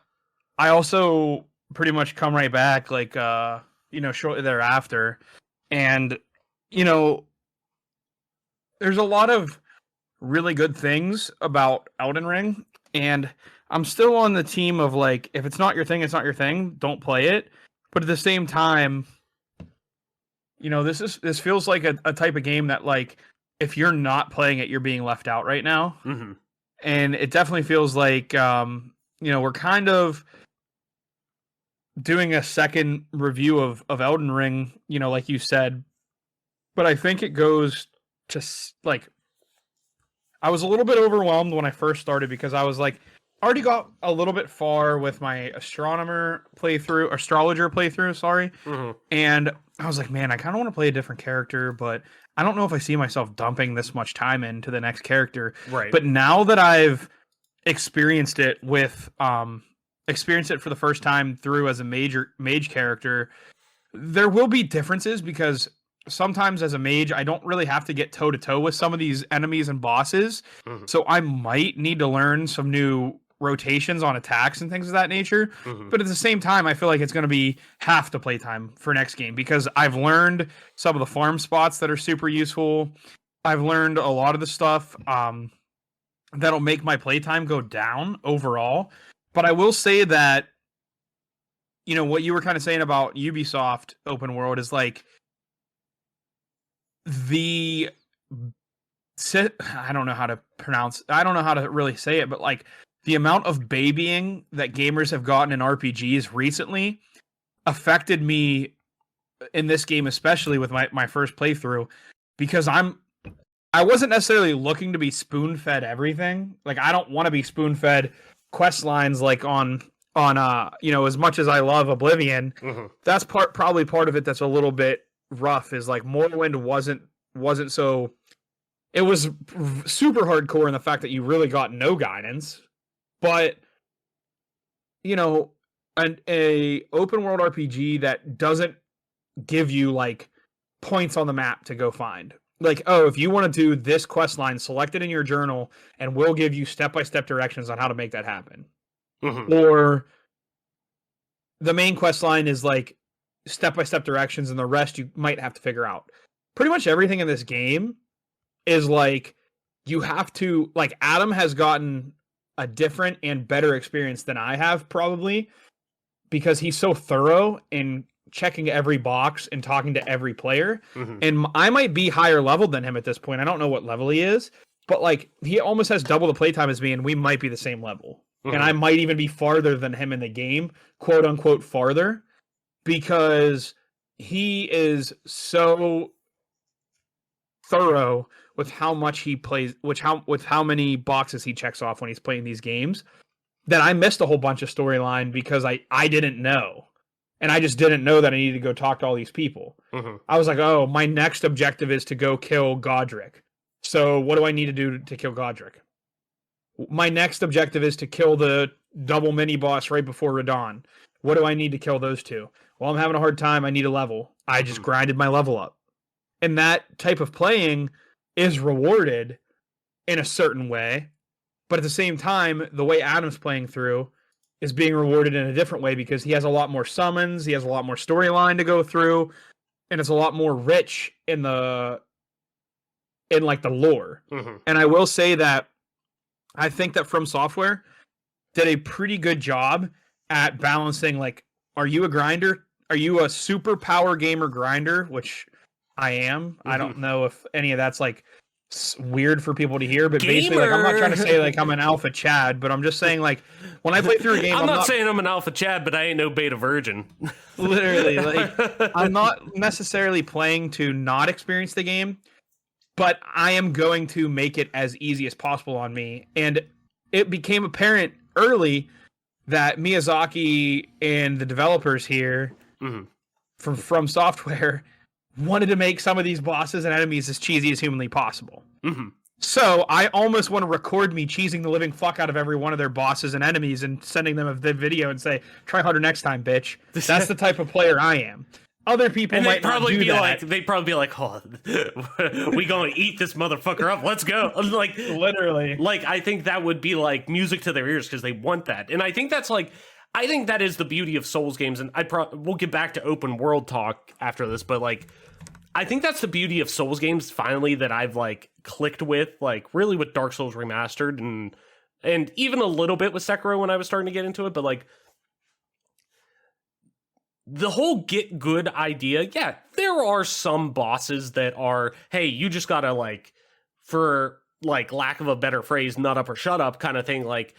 I also pretty much come right back, like shortly thereafter, and there's a lot of really good things about Elden Ring, and I'm still on the team of like, if it's not your thing, it's not your thing. Don't play it. But at the same time, this feels like a type of game that, like, if you're not playing it, you're being left out right now. Mm-hmm. And it definitely feels like we're kind of doing a second review of Elden Ring, like you said. But I think it goes to like, I was a little bit overwhelmed when I first started because I was like, already got a little bit far with my astrologer playthrough, sorry. Mm-hmm. And I was like, man, I kind of want to play a different character, but I don't know if I see myself dumping this much time into the next character. Right. But now that I've experienced it for the first time through as a mage character, there will be differences because sometimes as a mage, I don't really have to get toe to toe with some of these enemies and bosses. Mm-hmm. So I might need to learn some new rotations on attacks and things of that nature. Mm-hmm. But at the same time, I feel like it's going to be half the playtime for next game because I've learned some of the farm spots that are super useful. I've learned a lot of the stuff that'll make my playtime go down overall. But I will say that, what you were kind of saying about Ubisoft open world is like, I don't know how to really say it, but like the amount of babying that gamers have gotten in RPGs recently affected me in this game, especially with my first playthrough, because I wasn't necessarily looking to be spoon-fed everything. Like, I don't want to be spoon-fed quest lines like on as much as I love Oblivion. Mm-hmm. That's probably part of it that's a little bit rough, is like Morrowind wasn't so, it was super hardcore in the fact that you really got no guidance, but a open world RPG that doesn't give you like points on the map to go find, like, oh, if you want to do this quest line, select it in your journal and we'll give you step-by-step directions on how to make that happen. Mm-hmm. Or the main quest line is like step-by-step directions and the rest you might have to figure out. Pretty much everything in this game is like, you have to, like, Adam has gotten a different and better experience than I have, probably because he's so thorough in checking every box and talking to every player. Mm-hmm. And I might be higher level than him at this point. I don't know what level he is, but like, he almost has double the playtime as me, and we might be the same level. Mm-hmm. And I might even be farther than him in the game, quote unquote farther, because he is so thorough with how much he plays, with how many boxes he checks off when he's playing these games, that I missed a whole bunch of storyline because I didn't know. And I just didn't know that I needed to go talk to all these people. Mm-hmm. I was like, oh, my next objective is to go kill Godric. So what do I need to do to kill Godric? My next objective is to kill the double mini boss right before Radon. What do I need to kill those two? Well, I'm having a hard time. I need a level. I just grinded my level up. And that type of playing is rewarded in a certain way. But at the same time, the way Adam's playing through is being rewarded in a different way because he has a lot more summons, he has a lot more storyline to go through, and it's a lot more rich in the lore. And I will say that I think that From Software did a pretty good job at balancing, like, are you a grinder? Are you a super power gamer grinder? Which I am. I don't know if any of that's like weird for people to hear, but basically, like, I'm not trying to say like I'm an alpha Chad, but I'm just saying, like, when I play through a game, I'm not saying I'm an alpha Chad, but I ain't no beta virgin. Literally, like, I'm not necessarily playing to not experience the game, but I am going to make it as easy as possible on me. And it became apparent early that Miyazaki and the developers here from Software wanted to make some of these bosses and enemies as cheesy as humanly possible. So I almost want to record me cheesing the living fuck out of every one of their bosses and enemies and sending them a video and say, try harder next time, bitch. That's the type of player I am. Other people might not do that. They'd probably be like, oh, we gonna eat this motherfucker up. Let's go. Like, literally. Like, I think that would be like music to their ears because they want that. And I think that's like, I think that is the beauty of Souls games. And we'll get back to open world talk after this, but like, I think that's the beauty of Souls games finally that I've like clicked with, like really with Dark Souls Remastered and even a little bit with Sekiro when I was starting to get into it, but like the whole get good idea, yeah, there are some bosses that are, hey, you just gotta like, for like lack of a better phrase, nut up or shut up kind of thing, like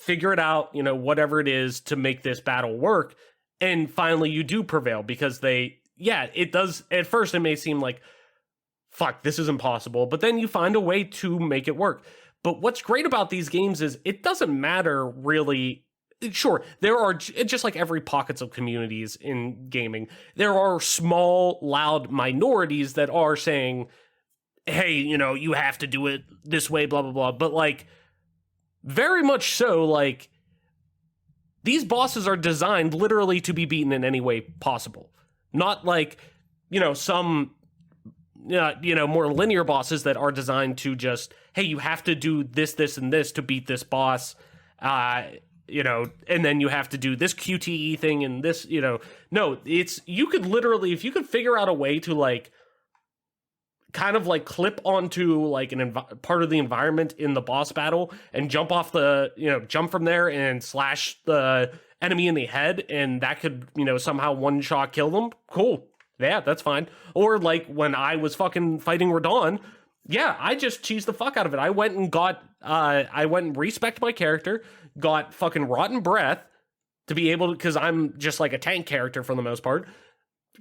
figure it out, you know, whatever it is to make this battle work. And finally you do prevail because it does. At first, it may seem like, fuck, this is impossible. But then you find a way to make it work. But what's great about these games is it doesn't matter really. Sure, there are, just like every pockets of communities in gaming, there are small, loud minorities that are saying, hey, you know, you have to do it this way, blah, blah, blah. But like, very much so, like, these bosses are designed literally to be beaten in any way possible. Not like, you know, some, you know, more linear bosses that are designed to just, hey, you have to do this, this, and this to beat this boss, you know, and then you have to do this QTE thing and this, you know. No, it's, you could literally, if you could figure out a way to, like, kind of, like, clip onto, like, part of the environment in the boss battle and jump off the, you know, jump from there and slash the enemy in the head, and that could, you know, somehow one-shot kill them, cool. Yeah, that's fine. Or, like, when I was fucking fighting Radon, yeah, I just cheesed the fuck out of it. I went and respec'd my character, got fucking Rotten Breath to be able to, because I'm just like a tank character for the most part,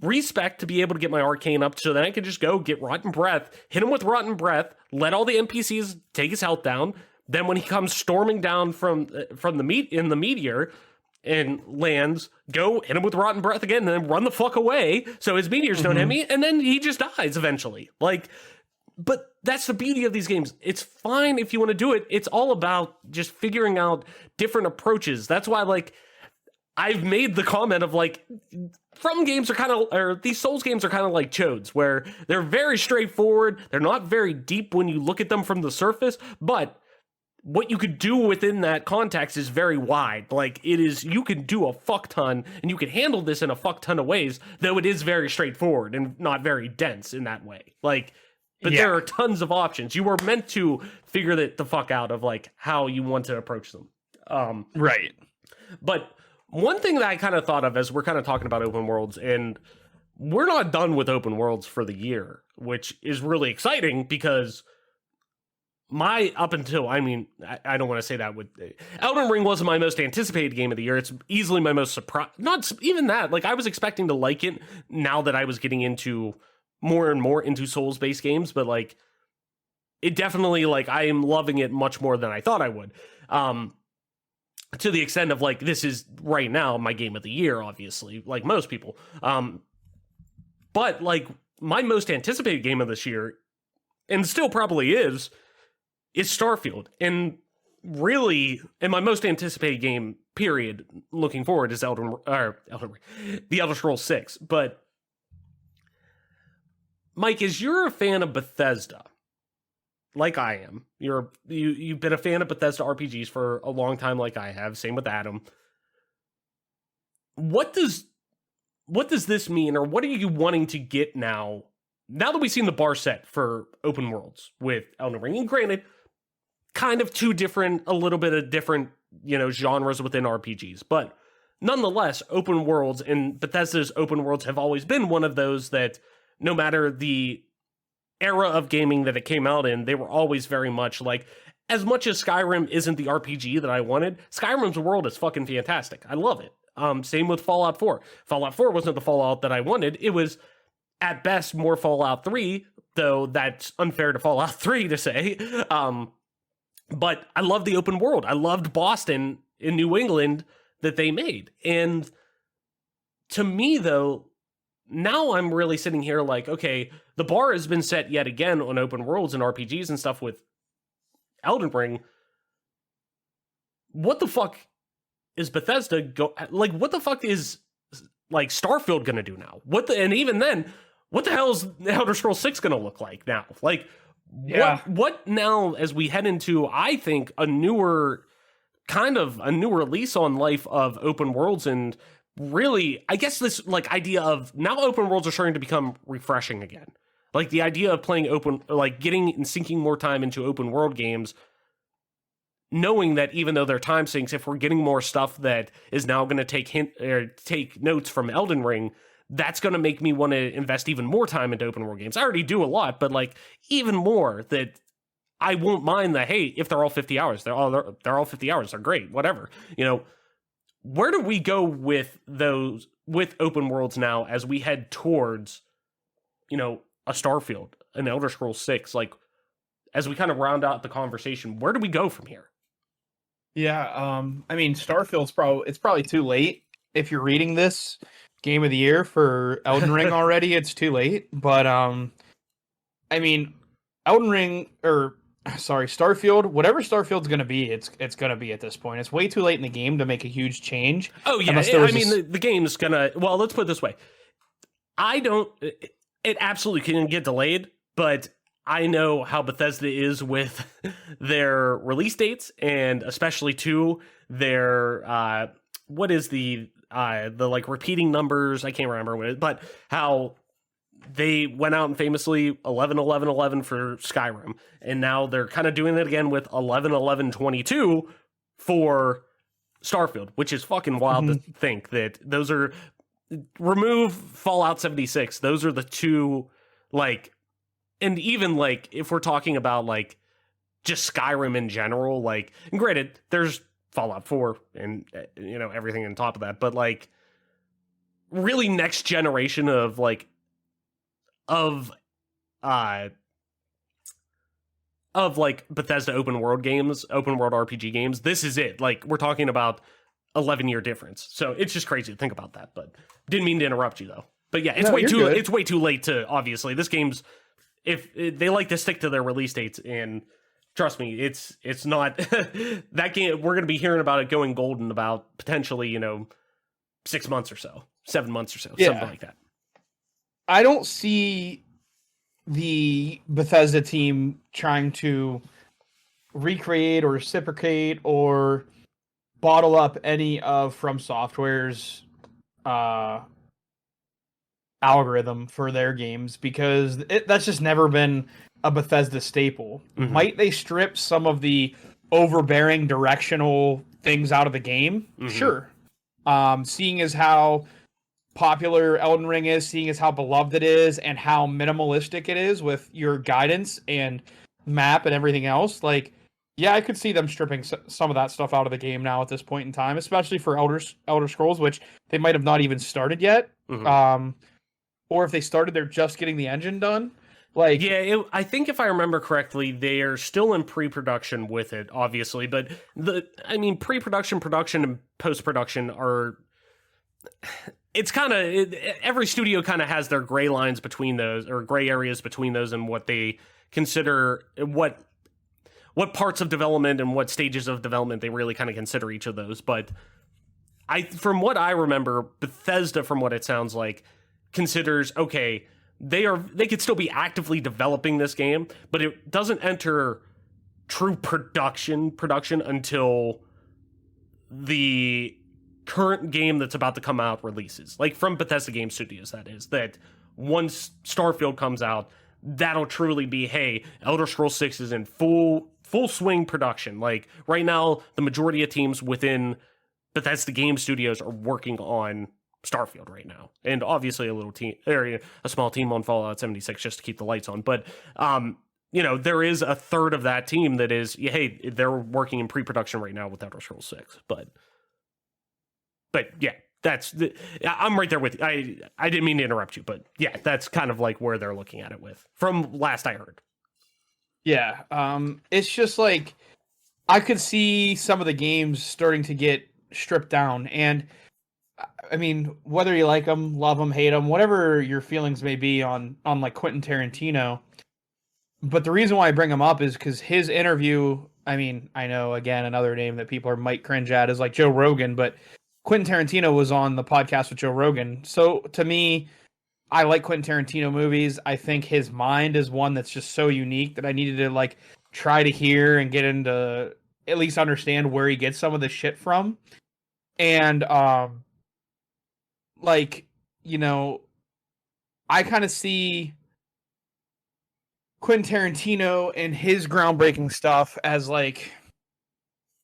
respect to be able to get my arcane up so then I could just go get Rotten Breath, hit him with Rotten Breath, let all the NPCs take his health down, then when he comes storming down from the meteor and lands, go hit him with Rotten Breath again, and then run the fuck away so his meteors don't hit me, and then he just dies eventually. Like, but that's the beauty of these games. It's fine if you want to do it. It's all about just figuring out different approaches. That's why, like, I've made the comment of, like, these Souls games are kind of like Chodes, where they're very straightforward. They're not very deep when you look at them from the surface, but what you could do within that context is very wide. Like, it is, you can do a fuck ton, and you can handle this in a fuck ton of ways, though it is very straightforward and not very dense in that way. Like, but there are tons of options. You were meant to figure the fuck out of, like, how you want to approach them. Right. But one thing that I kind of thought of as we're kind of talking about open worlds, and we're not done with open worlds for the year, which is really exciting because I don't want to say that with Elden Ring wasn't my most anticipated game of the year. It's easily my most surprise. Not even that. Like, I was expecting to like it now that I was getting into more and more into Souls-based games, but like, it definitely, like, I am loving it much more than I thought I would. To the extent of, like, this is right now my game of the year, obviously, like most people. But like, my most anticipated game of this year, and still probably is Starfield. And really, and my most anticipated game, period, looking forward is The Elder Scrolls 6. But Mike, as you're a fan of Bethesda, like I am, you've been a fan of Bethesda RPGs for a long time, like I have. Same with Adam. What does this mean, or what are you wanting to get now? Now that we've seen the bar set for open worlds with Elden Ring, and granted, kind of a little bit of different, genres within RPGs, but nonetheless, open worlds and Bethesda's open worlds have always been one of those that, no matter the era of gaming that it came out in, they were always very much like, as much as Skyrim isn't the RPG that I wanted, Skyrim's world is fucking fantastic. I love it. Same with Fallout 4. Fallout 4 wasn't the Fallout that I wanted. It was, at best, more Fallout 3, though that's unfair to Fallout 3 to say. But I love the open world. I loved Boston in New England that they made. And to me, though, now I'm really sitting here like, okay, the bar has been set yet again on open worlds and RPGs and stuff with Elden Ring. What the fuck is Bethesda what the fuck is like Starfield gonna do now? And even then, what the hell is Elder Scrolls 6 gonna look like now? Like, yeah. What now as we head into, I think, a new lease on life of open worlds, and really, I guess this like idea of now open worlds are starting to become refreshing again. Like the idea of playing getting and sinking more time into open world games, knowing that even though they're time sinks, if we're getting more stuff that is now going to take notes from Elden Ring, that's going to make me want to invest even more time into open world games. I already do a lot, but like even more, that I won't mind that, hey, if they're all 50 hours, they're all 50 hours, they're great, whatever. Where do we go with those, with open worlds now as we head towards, a Starfield, an Elder Scrolls 6, like as we kind of round out the conversation, where do we go from here? Yeah, I mean, Starfield's probably too late. If you're reading this game of the year for Elden Ring already, it's too late. But I mean, Starfield, whatever Starfield's going to be, it's going to be at this point. It's way too late in the game to make a huge change. Oh yeah, the game's gonna. Well, let's put it this way. It absolutely can get delayed, but I know how Bethesda is with their release dates, and especially to their what is the like repeating numbers? I can't remember what it is, but how they went out and famously 11-11-11 for Skyrim, and now they're kind of doing it again with 11-11-22 for Starfield, which is fucking wild to think that those are, remove Fallout 76, those are the two, like, and even like if we're talking about like just Skyrim in general, like, and granted there's Fallout 4 and everything on top of that, but like really next generation of like of Bethesda open world RPG games, this is it. Like, we're talking about 11-year difference. So it's just crazy to think about that, but didn't mean to interrupt you though. But yeah, it's way too late to, obviously, this game's, if they like to stick to their release dates, and trust me, it's not that game, we're going to be hearing about it going gold in about potentially, 6 months or so, 7 months or so, something like that. I don't see the Bethesda team trying to recreate or reciprocate or bottle up any of From Software's algorithm for their games, because that's just never been a Bethesda staple. Mm-hmm. Might they strip some of the overbearing directional things out of the game? Mm-hmm. Sure. Seeing as how popular Elden Ring is, seeing as how beloved it is, and how minimalistic it is with your guidance and map and everything else, like, yeah, I could see them stripping some of that stuff out of the game now at this point in time, especially for Elder Scrolls, which they might have not even started yet. Mm-hmm. Or if they started, they're just getting the engine done. Like, yeah, I think if I remember correctly, they are still in pre-production with it, obviously. But pre-production, production, and post-production are. It's kind of, every studio kind of has their gray lines between those, or gray areas between those, and what they consider, what what parts of development and what stages of development they really kind of consider each of those. But from what I remember, Bethesda, from what it sounds like, considers, okay, they could still be actively developing this game, but it doesn't enter true production until the current game that's about to come out releases. Like from Bethesda Game Studios, that is. That once Starfield comes out, that'll truly be, hey, Elder Scrolls 6 is in full swing production. Like right now, the majority of teams within Bethesda Game Studios are working on Starfield right now, and obviously a small team on Fallout 76 just to keep the lights on. But there is a third of that team that is, hey, they're working in pre-production right now with Elder Scrolls 6. But yeah, I'm right there with you. I didn't mean to interrupt you, but yeah, that's kind of like where they're looking at it with, from last I heard. Yeah, it's just like I could see some of the games starting to get stripped down, and I mean, whether you like them, love them, hate them, whatever your feelings may be on like Quentin Tarantino. But the reason why I bring him up is because his interview, I mean, I know, again, another name that people might cringe at is like Joe Rogan, but Quentin Tarantino was on the podcast with Joe Rogan. So to me, I like Quentin Tarantino movies. I think his mind is one that's just so unique that I needed to like try to hear and get into, at least understand where he gets some of the shit from. And like, I kind of see Quentin Tarantino and his groundbreaking stuff as like,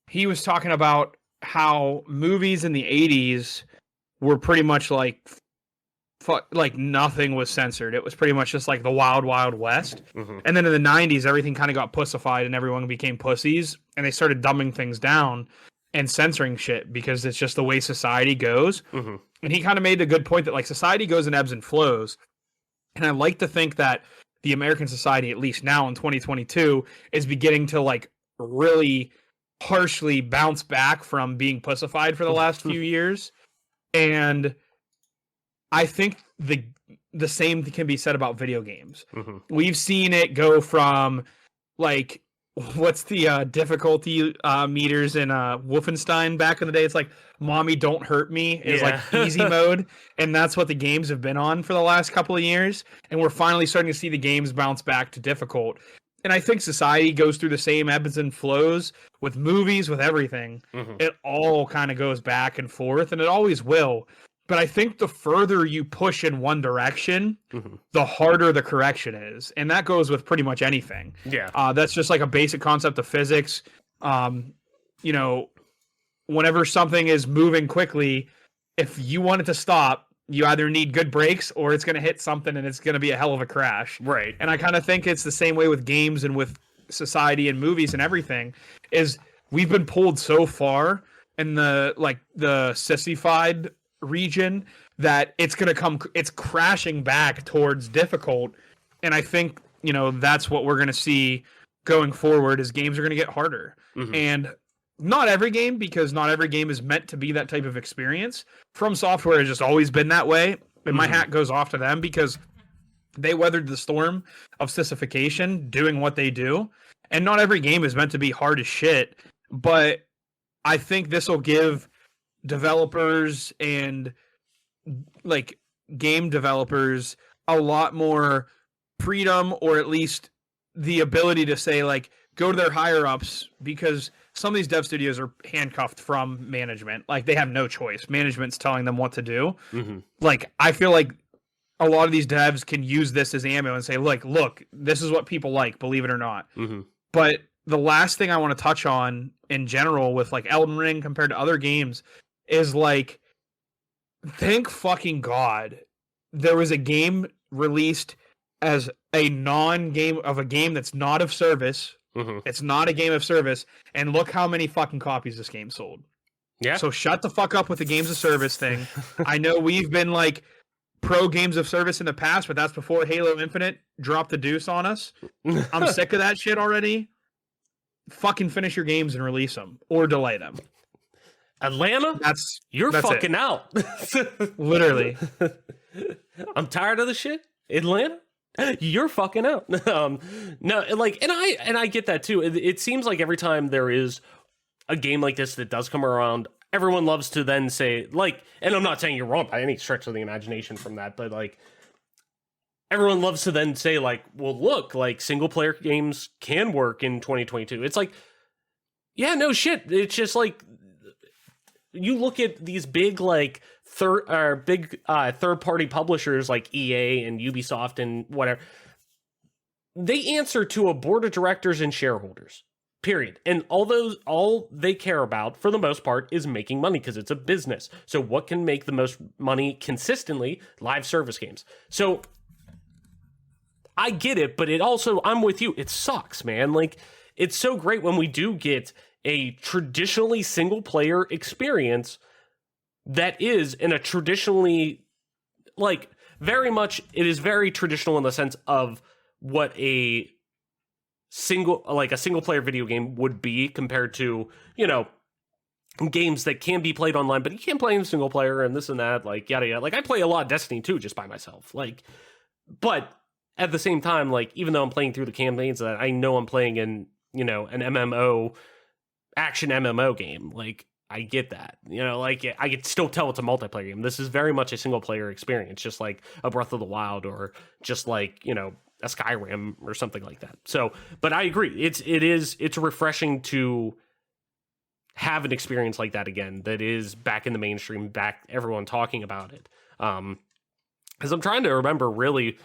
he was talking about how movies in the 80s were pretty much like nothing was censored. It was pretty much just like the wild, wild west. Mm-hmm. And then in the 90s, everything kind of got pussified and everyone became pussies, and they started dumbing things down and censoring shit because it's just the way society goes. Mm-hmm. And he kind of made a good point that like society goes in ebbs and flows. And I like to think that the American society, at least now in 2022, is beginning to like really harshly bounce back from being pussified for the last few years. And I think the same can be said about video games. Mm-hmm. We've seen it go from like, what's the difficulty meters in Wolfenstein back in the day? It's like, mommy, don't hurt me is like easy mode. And that's what the games have been on for the last couple of years. And we're finally starting to see the games bounce back to difficult. And I think society goes through the same ebbs and flows with movies, with everything. Mm-hmm. It all kind of goes back and forth, and it always will. But I think the further you push in one direction, mm-hmm. the harder the correction is. And that goes with pretty much anything. Yeah. That's just like a basic concept of physics. Whenever something is moving quickly, if you want it to stop, you either need good brakes or it's going to hit something and it's going to be a hell of a crash. Right. And I kind of think it's the same way with games and with society and movies and everything, is we've been pulled so far in the sissified region that it's crashing back towards difficult. And I think, that's what we're going to see going forward, is games are going to get harder. Mm-hmm. And not every game, because not every game is meant to be that type of experience. From Software has just always been that way. And mm-hmm. my hat goes off to them because they weathered the storm of sissification doing what they do. And not every game is meant to be hard as shit. But I think this will give developers and like game developers a lot more freedom, or at least the ability to say like, go to their higher ups, because some of these dev studios are handcuffed from management. Like they have no choice. Management's telling them what to do. Mm-hmm. Like I feel like a lot of these devs can use this as ammo and say, look, this is what people like, believe it or not. Mm-hmm. But the last thing I want to touch on in general with like Elden Ring compared to other games is like, thank fucking God there was a game released as a non-game of a game that's not of service. Mm-hmm. It's not a game of service, and look how many fucking copies this game sold. Yeah. So shut the fuck up with the games of service thing. I know we've been like pro games of service in the past, but that's before Halo Infinite dropped the deuce on us. I'm sick of that shit already. Fucking finish your games and release them, or delay them. Atlanta, that's fucking out. Literally. I'm tired of the shit. Atlanta, You're fucking out. No, like, and I get that too. It seems like every time there is a game like this that does come around, everyone loves to then say, like, and I'm not saying you're wrong by any stretch of the imagination from that, but like, everyone loves to then say, like, well, look, like, single player games can work in 2022. It's like, yeah, no shit. It's just like, you look at these big, like, third party publishers like EA and Ubisoft and whatever. They answer to a board of directors and shareholders. Period. And all they care about, for the most part, is making money because it's a business. So what can make the most money consistently? Live service games. So I get it, but it also, I'm with you. It sucks, man. Like, it's so great when we do get a traditionally single player experience that is in a traditionally, like, very much, it is very traditional in the sense of what a single player video game would be compared to, you know, games that can be played online, but you can't play in single player and this and that, like, yada yada. Like, I play a lot of Destiny 2 just by myself. Like, but at the same time, like, even though I'm playing through the campaigns that I know I'm playing in, you know, an action MMO game, like, I get that, you know, like, I could still tell it's a multiplayer game. This is very much a single player experience, just like a Breath of the Wild or just like, you know, a Skyrim or something like that. So, but I agree. It's refreshing to have an experience like that again, that is back in the mainstream, back everyone talking about it. Because I'm trying to remember really,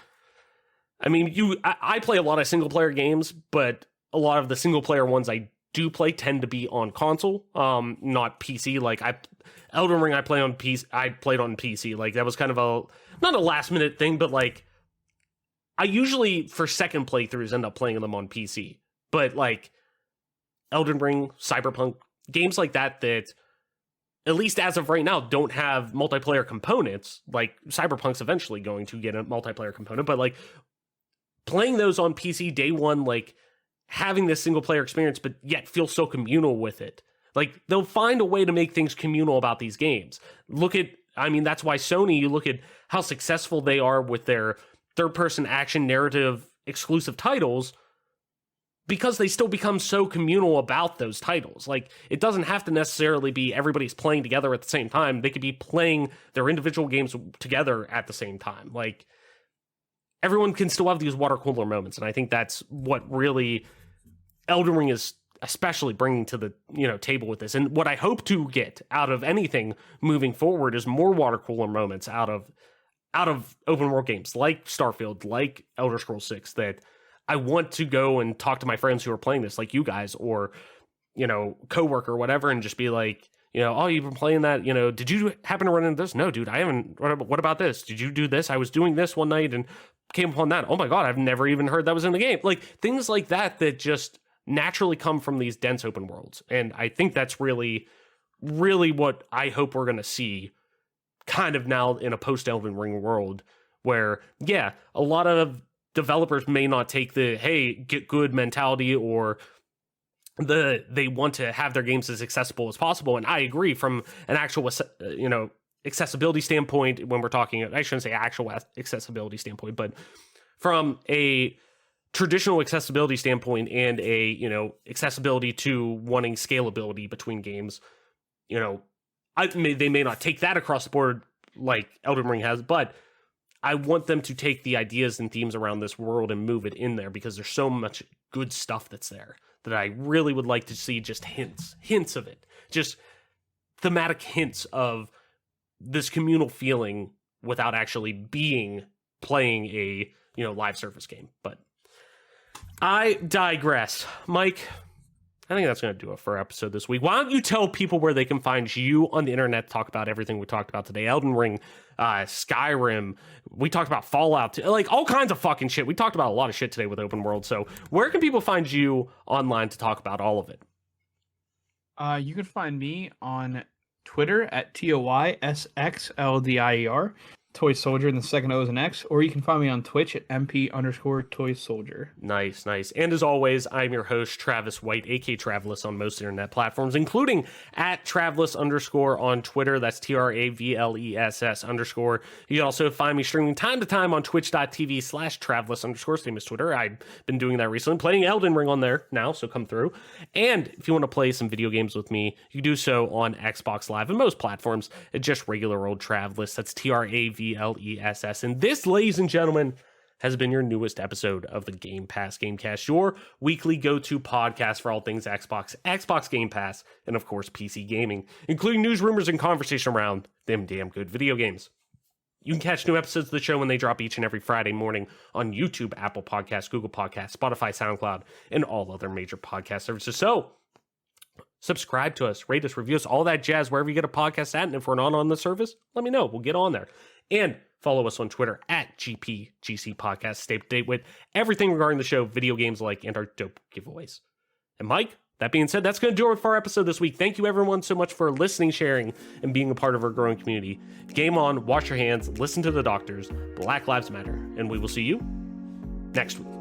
I mean, I play a lot of single player games, but a lot of the single player ones I do play tend to be on console, not PC. Like, Elden Ring I played on PC. Like, that was kind of not a last minute thing, but like, I usually for second playthroughs end up playing them on PC. But like Elden Ring, Cyberpunk, games like that at least as of right now don't have multiplayer components. Like, Cyberpunk's eventually going to get a multiplayer component, but like, playing those on PC day one, like, having this single player experience, but yet feel so communal with it. Like, they'll find a way to make things communal about these games. That's why Sony, you look at how successful they are with their third person action narrative exclusive titles, because they still become so communal about those titles. Like, it doesn't have to necessarily be everybody's playing together at the same time. They could be playing their individual games together at the same time. Like, everyone can still have these water cooler moments, and I think that's what really Elden Ring is especially bringing to the, you know, table with this. And what I hope to get out of anything moving forward is more water cooler moments out of open world games like Starfield, like Elder Scrolls 6, that I want to go and talk to my friends who are playing this, like you guys, or, you know, coworker or whatever, and just be like, you know, oh, you've been playing that, you know, did you happen to run into this? No, dude, I haven't. What about this? Did you do this? I was doing this one night and came upon that. Oh my God, I've never even heard that was in the game. Like, things like that just naturally come from these dense open worlds. And I think that's really, really what I hope we're going to see kind of now in a post Elden Ring world, where, yeah, a lot of developers may not take the, hey, get good mentality, or they want to have their games as accessible as possible. And I agree, from an actual, you know, accessibility standpoint, when we're talking, I shouldn't say actual accessibility standpoint, but from a traditional accessibility standpoint and a, you know, accessibility to wanting scalability between games, you know, they may not take that across the board like Elden Ring has, but I want them to take the ideas and themes around this world and move it in there, because there's so much good stuff that's there that I really would like to see just hints of it, just thematic hints of this communal feeling without actually playing a, you know, live service game. But I digress. Mike, I think that's going to do it for our episode this week. Why don't you tell people where they can find you on the internet to talk about everything we talked about today? Elden Ring, Skyrim, we talked about Fallout, like all kinds of fucking shit. We talked about a lot of shit today with open world. So where can people find you online to talk about all of it? You can find me on Twitter at TOYSXLDIER. Toy Soldier, and the second O is an X, or you can find me on Twitch at MP_Toy Soldier. Nice. And as always, I'm your host, Travis White, aka Travelus on most internet platforms, including at Travelus_ on Twitter. That's TRAVLESS_. You can also find me streaming time to time on twitch.tv/Travelus_. Same as Twitter. I've been doing that recently, playing Elden Ring on there now, so come through. And if you want to play some video games with me, you can do so on Xbox Live and most platforms. It's just regular old Travelus. That's TRAVLESS. And this, ladies and gentlemen, has been your newest episode of the Game Pass Gamecast, your weekly go-to podcast for all things Xbox, Xbox Game Pass, and of course PC gaming, including news, rumors, and conversation around them damn good video games. You can catch new episodes of the show when they drop each and every Friday morning on YouTube, Apple Podcasts, Google Podcasts, Spotify, SoundCloud, and all other major podcast services. So subscribe to us, rate us, review us, all that jazz wherever you get a podcast at. And if we're not on the service, let me know. We'll get on there. And follow us on Twitter at GPGC Podcast. Stay up to date with everything regarding the show, video games like, and our dope giveaways. And Mike, that being said, that's going to do it for our episode this week. Thank you everyone so much for listening, sharing, and being a part of our growing community. Game on, wash your hands, listen to the doctors. Black Lives Matter. And we will see you next week.